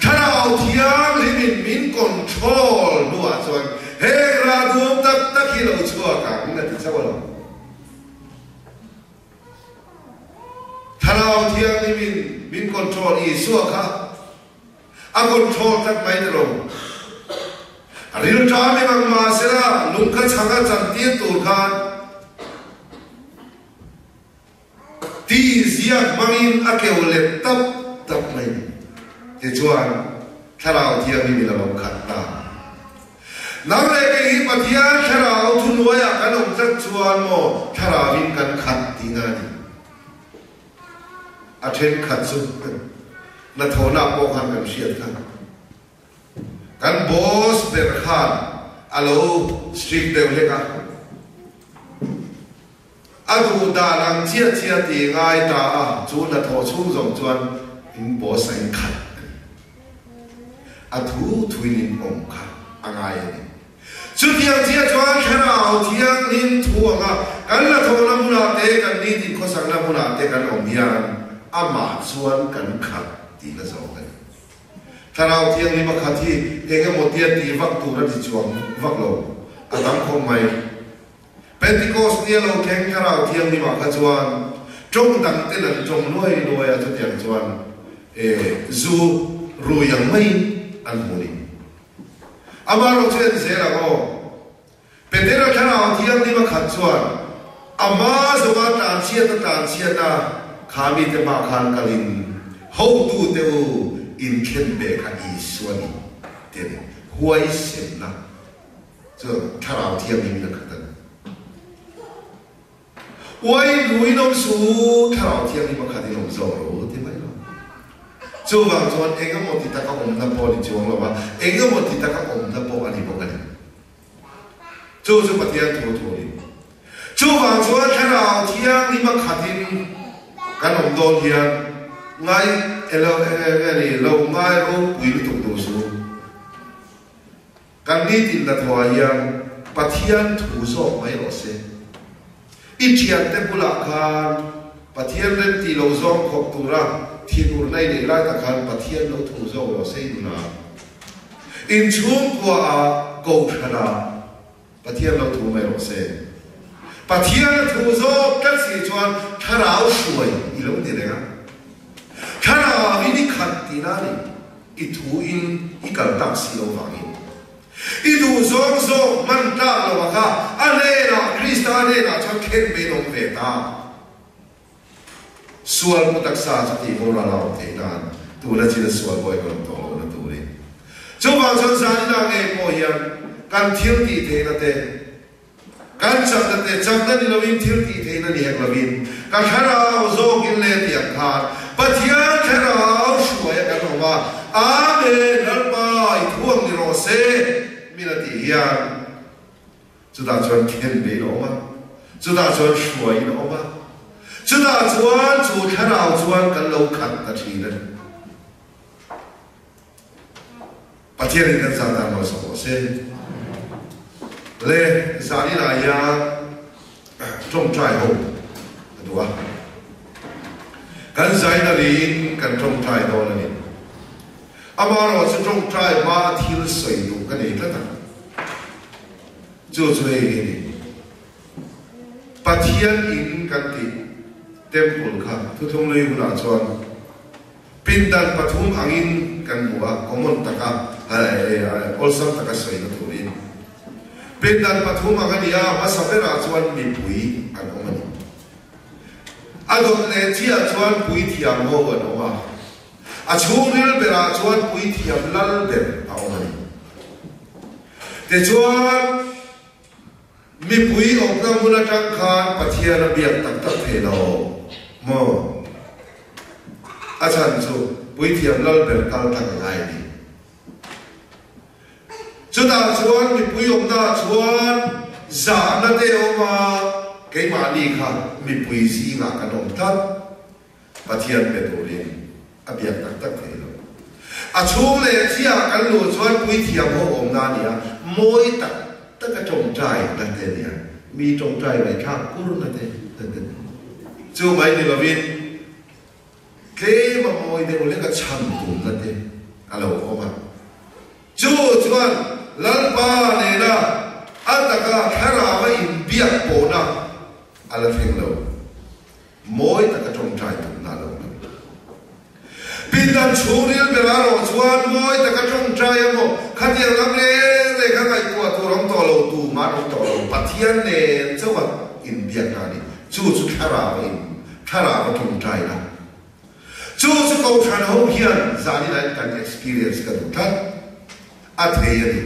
Tharau thiang limin min control nuwa chuan he ra dum tak tak hi lo chua ka na ti chawalo. Tharau thiang limin min control I suwa ka a control tak mai ro. Aril trame mang ma sera lungka changa chanti tur khan ti ziak mangin akewle tap tap mai ti chuan tharau thiang ni la bam khat na nam le ke hi pathia tharau thunwaya kanong chat chuan mo tharawin kan khat ti na ni a then khat chu na thona po khan kan siat khan kan boss ber khan alo strict de leka adu da lang chia chia ti ngai ta chu na tho chung jong chuan in boss sai khat a thu thuin om kha angai ni chu tiang chia chuan tharau thiang lim thuanga kan na tho na muna te kan ni tin kho sang na muna te kan om hian ama chuan kan khat ti na zo kan tharau thiang ni ma khathi enge motia ti vak tu ra di chuang vak lo atam khom mai Pentecost ni lo keng tharau thiang ni ma kha chuan trong dang te nan trong noi noi a chu tiang chuan zu ru yang mai an muni ama ro chen se la go Pentera tharau thiang ni ma kha chuan ama zoga tan chia na khami te ma khan kalin ho tu te u in ken be ka I suani te huai sem na so tharau thiang ni na khatan wai lui nom su tharau thiang ni ma khadi nom zo ro te mai lo chu wang chuan enga mo ti ta ka om na po ni chuang lo ba enga mo ti ta ka om na po ani bo ka ni chu pathian tho tho ni chu wang chuan tharau thiang ni ma khadin kan om don hian ngai elo ni lo ngai ro pui tu tu su kan ni tin na thwa hian pathian thu zo mai ro se I chian te pula khan pathian ren ti lo zong khop tu ra thinur nai ni la ta khan pathian lo thu zo ro se na in chung kwa a ko thana pathian lo thu mai ro se pathian thu zo ka si chuan tharau suai I lo ni le ga tharau ni khat ti na ni I thu in I kal tak si lo wang in I du zong zong man ta lo ka ane na Krista ane na chon ken be nong ve ta sual putak sa ti mo la lao te nan tu la chi la sual boy kon to na tu ri chu ba chon sa ni na nge po hian kan thil ti the na te kan chak na te chak na ni lovin thil ti the na ni hek lovin ka khara zo gin le ti kha pathia khara shuaya ka no ba amen lal bai thuang ni ro se mina ti hian chu da chuan ken be lo ma chu da chuan shuai lo ma chu da chuan chu tharau chuan kan lo khat ta thi na pathian kan sa ta mo so se le sa ni la ya trong trai ho dua kan zai na rin kan trong trai do na ni ama ro chu trong trai ma thil soi du kan ni ta chu chu ni pathian in kan ti temple kha thu thong lei huna chuan pi pindan pathum angin kan bua common taka olsam taka soi na turin pindan pathum angania masapera chuan mi pui an omani adon le chia chuan pui thiam ho an oma a churil bera chuan pui thiam lal ber a omani te chuan mi pui okna muna tang khan pathian biak tak tak thelo mo achan chu pui thiam lal ber kal tak ngai ni chuta chuan mi pui okna chuan za na te oma ke ma ni kha mi pui si nga ka dom that pathian pe torin a biak tak tak thelo a chung le chia kan lu chuan pui thiam ho om na nia moi tak tất cả trồng trai là thế này mi trồng trai này khác cũng là thế chú mấy người là viên thế mà mọi người lấy cái chăn cũng là thế alo không ạ chú chuan lần ba này là anh ta cả khai ra với biếc bộ na alo thèn lâu mỗi tất cả trồng trai cũng là lâu pindan churil beraro chuan moi ta ka trong trai mo khatiang lam le le kha kai kwa tu rong to lo tu ma rong to lo pathian ne chawa in biak na ni chu khara wa trong trai na chu ko than ho hian zani lai kan experience ka tu tha a thei ni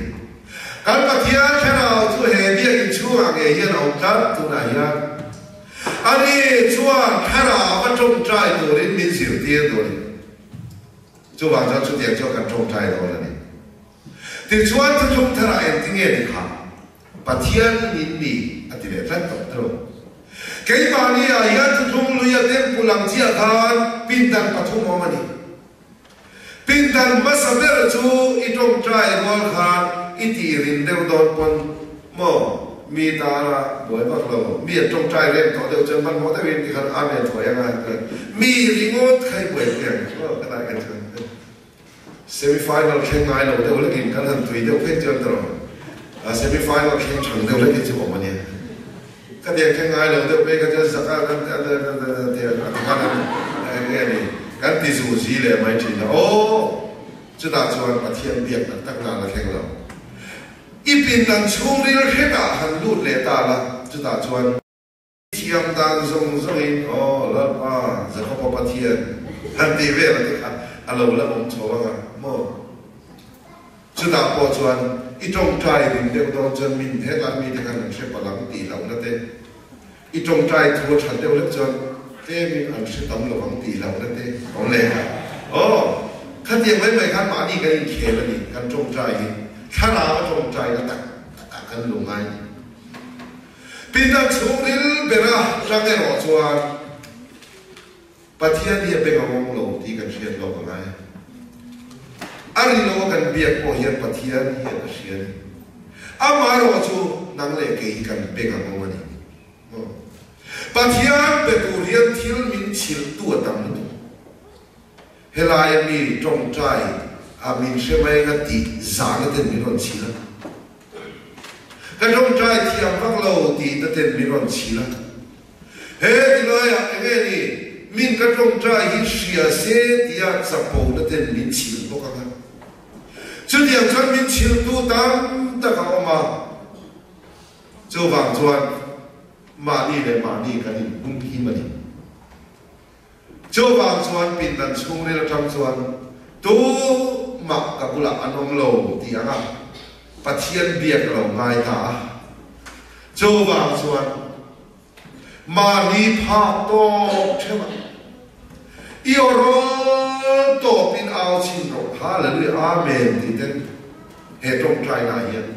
kan pathian khara chu he biak in chu a ge hian au ta tu na hian ani chuan khara wa trong trai tu rin min siu tie tu ni chú bảo cho chú tiền cho cần trông trai đó là này thì chú ăn cho trông thà em tiếng nghe thì hả bà thiên nhìn đi à thì để rất tốt rồi cái bà này à hiện cho trông lui à tem phụ làm chia khan pin đàn bà thu mò mà đi pin đàn mà sao biết chú ít trông trai ngon khan ít tiền đều đón con mò mi ta là buổi bắt đầu mi trông trai lên có đều chân văn hóa tại vì khan ăn này thôi anh mi thì ngon khai buổi tiền cái này cái semi-final khen ngay lâu đều lấy kinh cái thằng tùy đều khen chân rồi semi-final khen chẳng đều lấy cái chữ của mình nhé cái tiền khen ngay lâu đều lấy cái chân sắc cái cái này cái tỷ số gì là mấy chuyện đó ô chúng ta cho anh bắt thiên biệt là tất cả là khen lâu ít pin đang chung đi hết cả hàng lút lệ ta là chúng ta cho anh thiam đang dùng in ô là giờ không có bắt thiên hàng tỷ về là cái alo là ông chúa à mò chúng ta bỏ chuan ít trong trai mình đều đón chân mình hết là mình thì cần sẽ bảo lắng tỷ lòng đó thế ít trong trai thua chặt đều rất chân thế mình ăn sẽ tống là bằng tỷ lòng đó thế còn lẽ khát tiền mấy khát mà đi cái kia là gì cần trong trai gì khát nào trong trai nó tắc cần lùng ngay bây giờ chúng đến bây giờ trong cái họ chuan pathian dia pegawang lo ti kan siat lo ngai ari lo kan biak po hian pathian hian sian amaro chu nang le ke kan pegawang ani pathian pe tu rian thil min chil tu tam tu helai mi trong trai a min se mai ga ti zang ten mi ron chila ka trong trai thiam vak lo ti ta ten mi ron chila he ti lo ya nge ni min ka trong trai hi sia se tia sapo na ten min chil to ka chu diam chan min chil tu tam ta ka ma chu wang chuan ma ni ka ni bum hi ma ni chu wang chuan pin dan chung le tham chuan tu ma ka bula anom lo ti anga pathian biak lo ngai ta chu wang chuan ma ni pha to thema ioro to pin ao chin ro hallelujah amen ti ten he trong trai na hian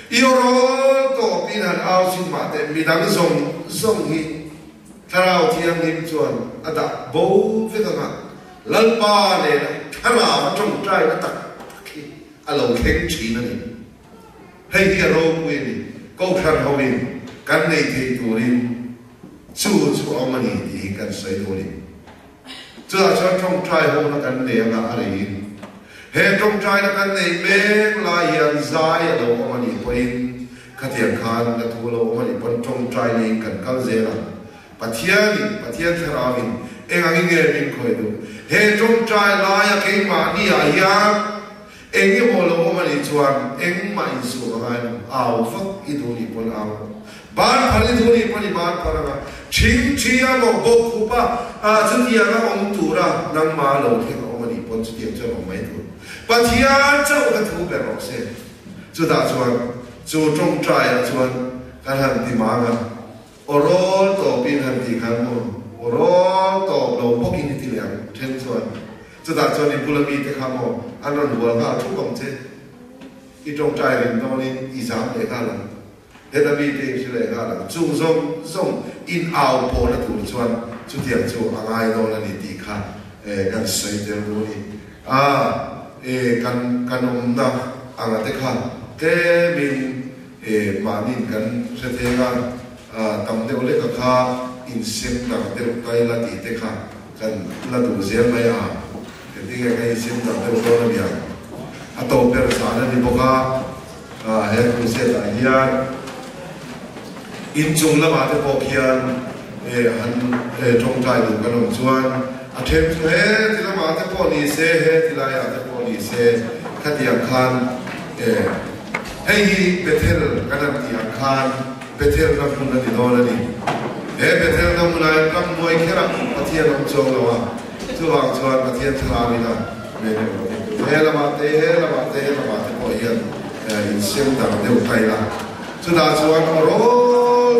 ioro to pin han ao chin ma te mi dang zong hi tharau thiam nim chuan ada bo ve ka lal pa le thara ma trong trai na tak khi alo kheng chi na ni hei hi ro pu ni ko khan ho in kan nei the turin chu amani ti kan sai turin chu a cho trong trai ho na kan nei nga ari he trong trai na kan nei me la yan zai alo amani poin khatian khan na thu lo amani pon trong trai ni kan kal zela pathian tharawin anh nghe mình coi được he trong trai lại cái mà đi à ya anh nghe bộ lâu mà đi chuan anh mà in số cái ảo phật ít thôi đi con ảo ban phải ít thôi đi con đi ban phải là chính chia một bộ cụ ba chúng ta các ông chủ ra năng mà lâu thì ông mà đi con chúng ta cho ông mấy thôi và thì cho cái thứ bề rộng xe chúng ta chuan chú trong trai chuan cái hàng thì mà oro to pin hàng thì khăn mồ oro to lâu bốc in thì liền trên chuan chúng ta chuan đi bula mi cái khăn mồ anh nói đùa cả chúc ông chứ cái trong trai thì nó đi giảm để cả là thế là mi thì sẽ để cả là chung rong in out bộ là thủ chuan chú tiền chú anh ai đó là đi tì khăn gần xây đến rồi kan om na anga te khan te min manin kan se the ga tam de ole ka kha in sem na te kai la ti te kha kan la du zel mai ke ti ga kai sem na te do na bia a to per sa na ni boka he ku se ta hian in chung la ma te po khian han trong trai du kan om chuan a them he ti la ma te po ni se he ti la ya te ni se khatiang khan hei bethel kanan tiang khan bethel na mun na di do na ni he bethel na mun ai kam moi khera pathian om chong lawa chuwang chuan pathian thla mi na me he la ma te ko hian in sem ta de kai la chu da chuan ro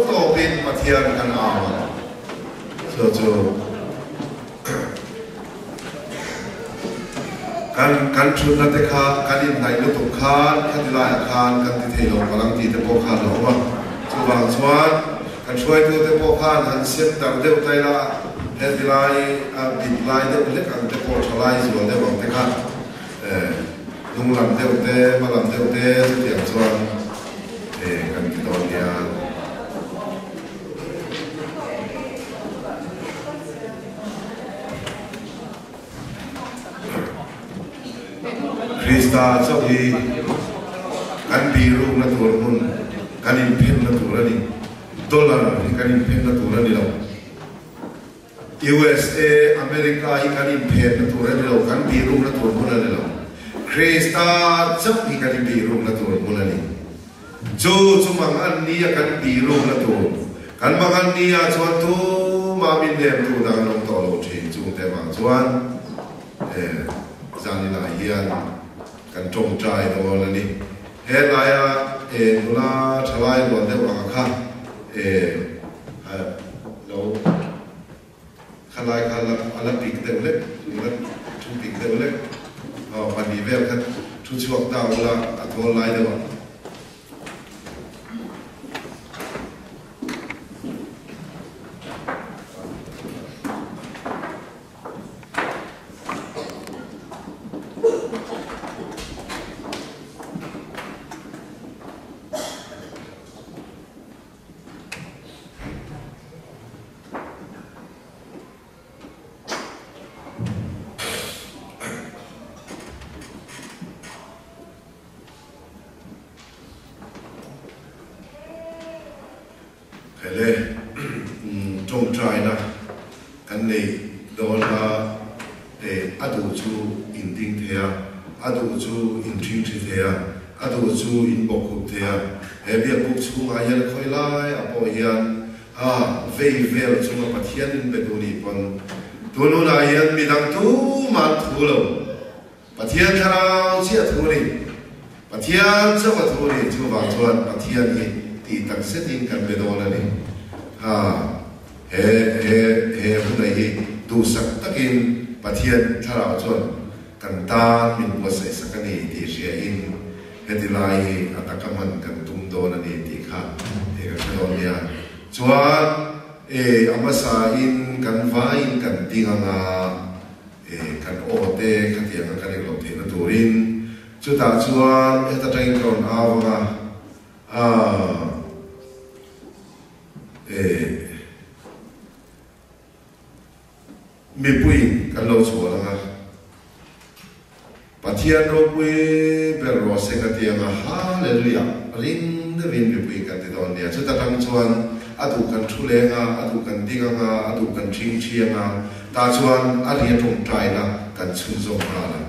to bin pathian kan awa chu kan chun na te kha kan in nai lu tu khan kan di lai khan kan ti thei lo palang ti te po khan lo wa chu wang chuan kan chhuai tu te po khan han sem tar deu tai la he di lai bit lai deu le kan te po thalai zo de wang te khan lung lam deu te ma lam deu te chu tiang chuan kan ti don ya Krista cho hi kan biru na tur mun kan in pen na tur ni dollar ni kan in pen na tur ni lo USA America hi kan in pen na tur ni lo kan biru na tur mun ni lo Krista cho hi kan in biru na tur mun ni jo mang an ni kan biru na tur kan mang an ni a chuan tu ma min dem tu dang long to lo thin chu te mang chuan zani la hian kan trong trai đó là đi hết lại nó trở lại còn thế bằng khác lâu khá lại là bị cái đấy nó chung bị cái đấy và đi về cái chung chuộc tao là thua lại đó trong trai na kan nei do la adu chu in ding thea adu chu in thing thea adu chu in bok thea he bia bok chu nga yan khoi lai apo hian vei vel chu ma pathian in beduni pon tunu na yan mi dang tu ma thu lo pathian tharau chia thu ni pathian cha wa thu ni chu wa chuan pathian ni ti tak setin kan bedona ni he hunai hi tu sak takin pathian tharau chuan kan ta min bo sai sakani ti ria in hetilai atakaman kan tum don ani ti kha e ka don ya chuan amasa in kan vai in kan tinganga kan ote khatianga kan lo the na turin chu ta chuan eta train kon awanga mi pui kan lo chuan nga pathian ro pui per ro se ka tianga hallelujah ring de vin mi pui kan ti don dia chu ta tang chuan adu kan thulenga adu kan diganga adu kan thingchianga ta chuan ari tong trai na kan chunzong hala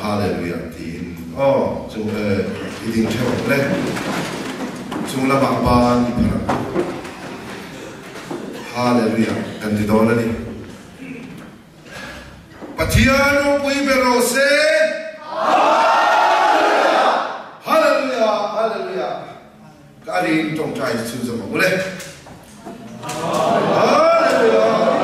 hallelujah tin chu iding chero le chung la ba ba ni phara hallelujah kan ti dona ni Patiano pui berose hallelujah hallelujah kali tong trai chu zama boleh hallelujah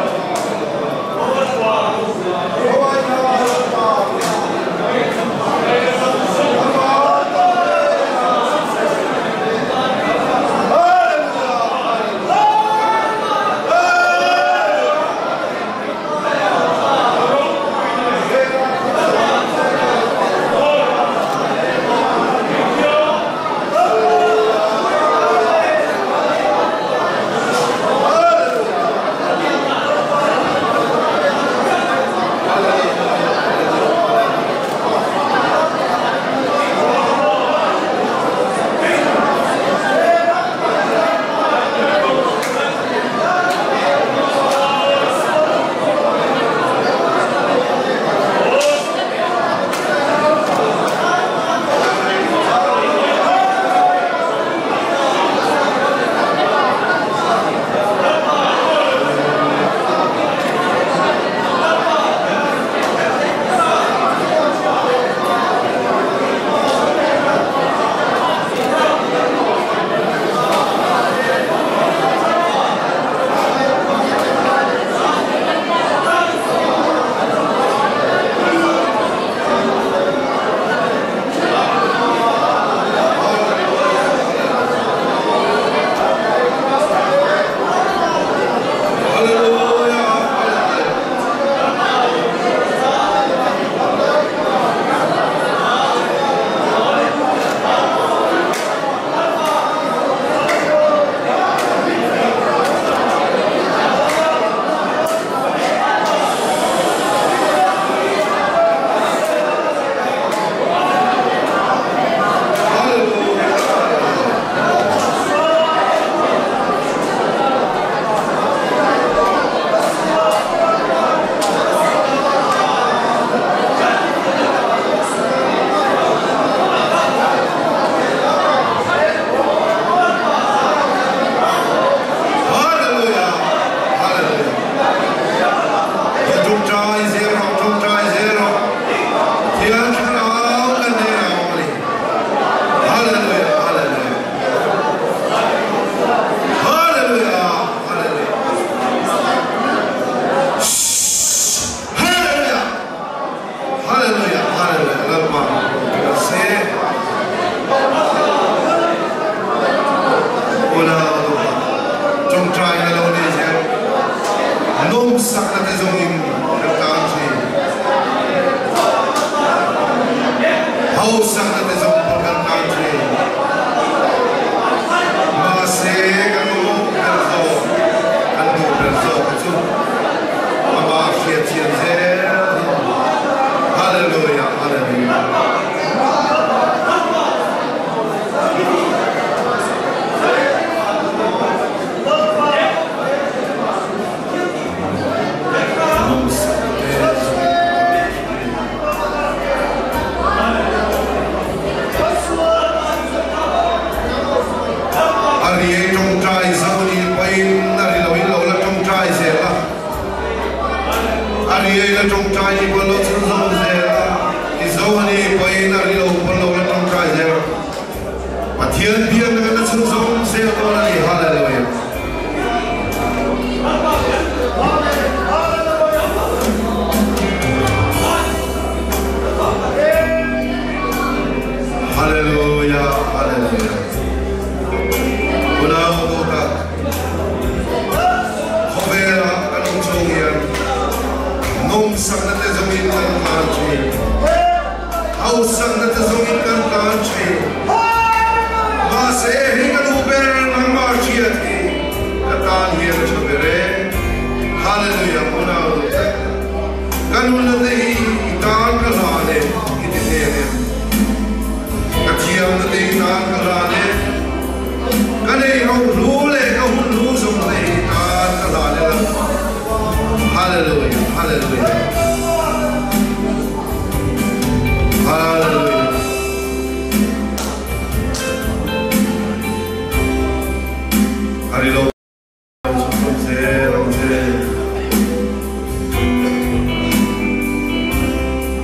Kane ho rule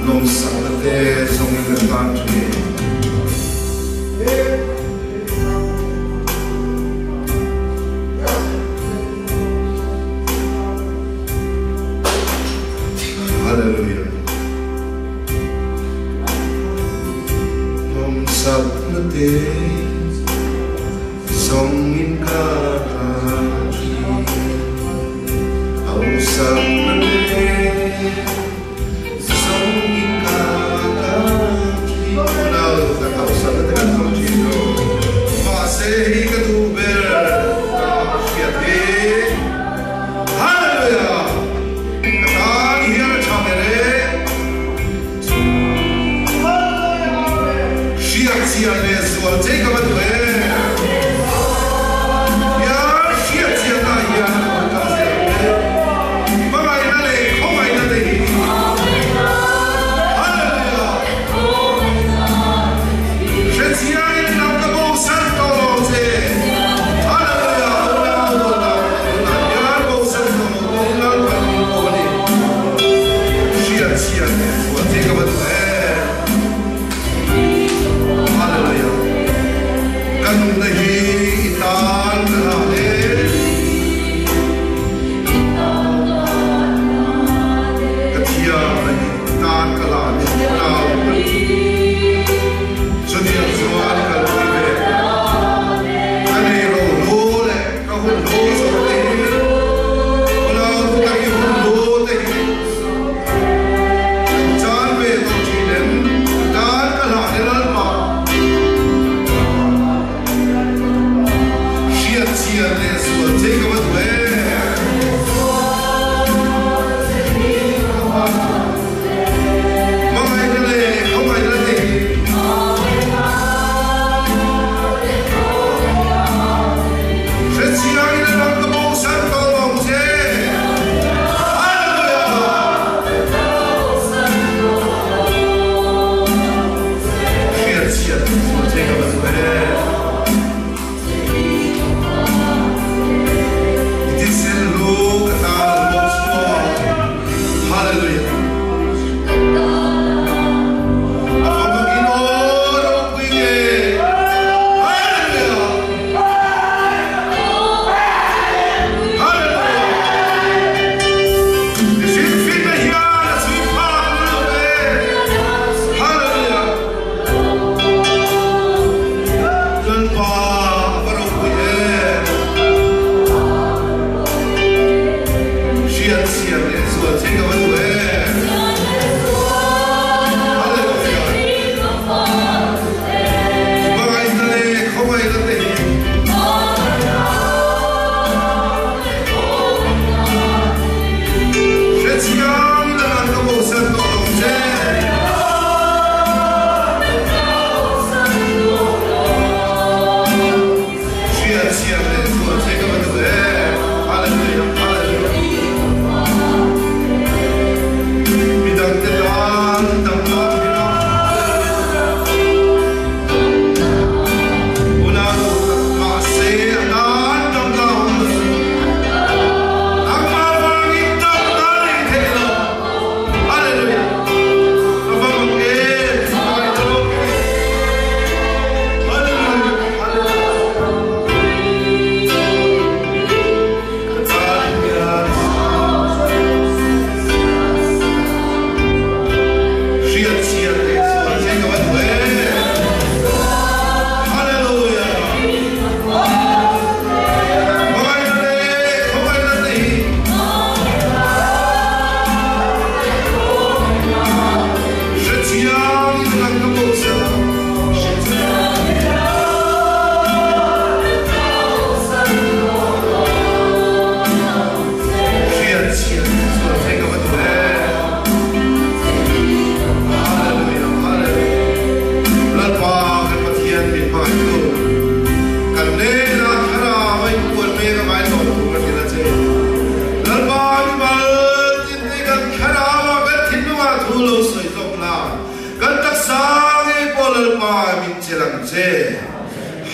nôm sắc là thế sông lên tan thuê Hallelujah nôm sắc là thế sông in ca áo sắc là thế sông in ca nào ta áo sắc là thế sông in mà sẽ hi cái tu bê kia thế Hallelujah ta hiền chăm nghe Shia shia le sual thế cái vấn đề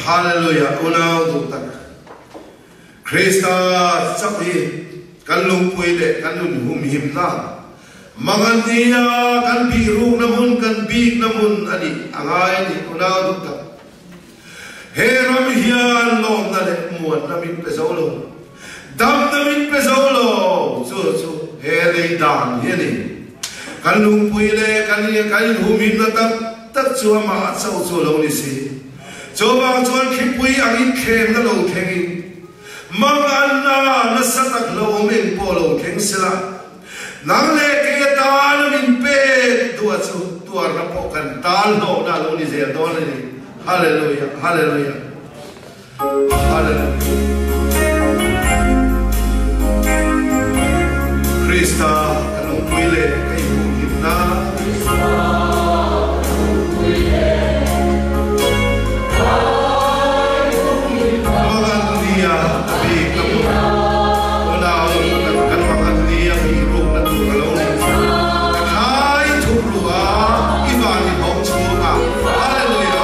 Hallelujah, unau tu tak. Krista sakhi kan lung pui le kan lung hum him na. Mangandia kan biru namun kan big namun ani angai ni unau dukta. Heram hian long na le muat namin pesolo. Dam namin pesolo. So hele dan hiani. Kan lung puile kan humin na tak chua ma sau chu lo ni si. Coba chuan khipui angin khem na lo khengi. Manganna na satak lo men polo kheng sela. Nang le ke ta min pe dua chu tuar na po kan tal no na lo ni se don ni. Hallelujah, hallelujah, hallelujah. Krista kalung puile kay bukim na. Magandia tabi kamu. Wala kan magandia biru na tukalong. Hai thukluwa ibani hong chuka. Hallelujah.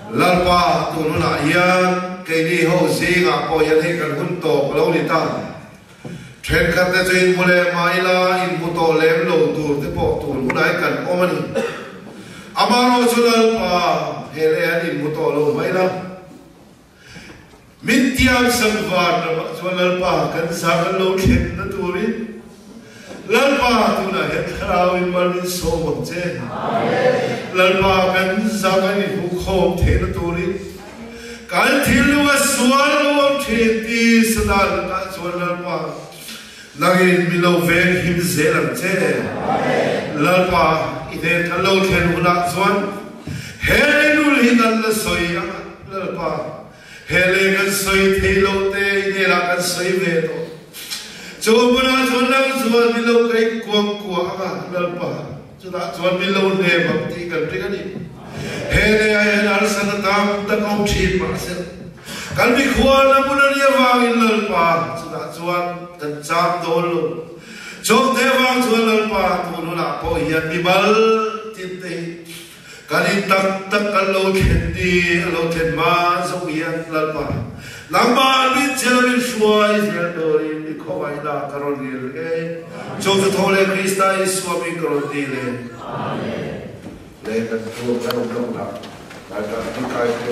Lalpa tu nuna ian kini ho zinga ko yan he kan hunto kalau lita tren kate tuin mule maila in buto lem lo tur te po tur munai kan omani amaro sulal hele an in buto lo maila mitiam samvar na sulal pa kan sagal lo khen na turi lalpa tu na het kharau in malin so moche lalpa kan sagal ni khom the na turi kal thilu wa sual lo theti sadal ka sulal pa Lagi milo ven him zelam che lalpa ide thalo khen una zwan helul hinal la soya lalpa hele kan soi thelo te ide la kan soi ve to chobuna chonang zwan milo kai kwang kwa lalpa chuda zwan milo ne bhakti kan tikani hele ayan arsan tam takau thi ma se kan mi khwal na bunan ya wangin lalpa sudah chuan kan cham dol chok te wang chuan lalpa tu nu la po hian mi bal tin te kan in tak tak kan lo khen di lo khen ma so hian lalpa lamba mi chelo shuai sia dori mi khowai da karon ri e chok tu thole krista isu mi karon di le amen le kan tu kan lo la la kan tu kai ko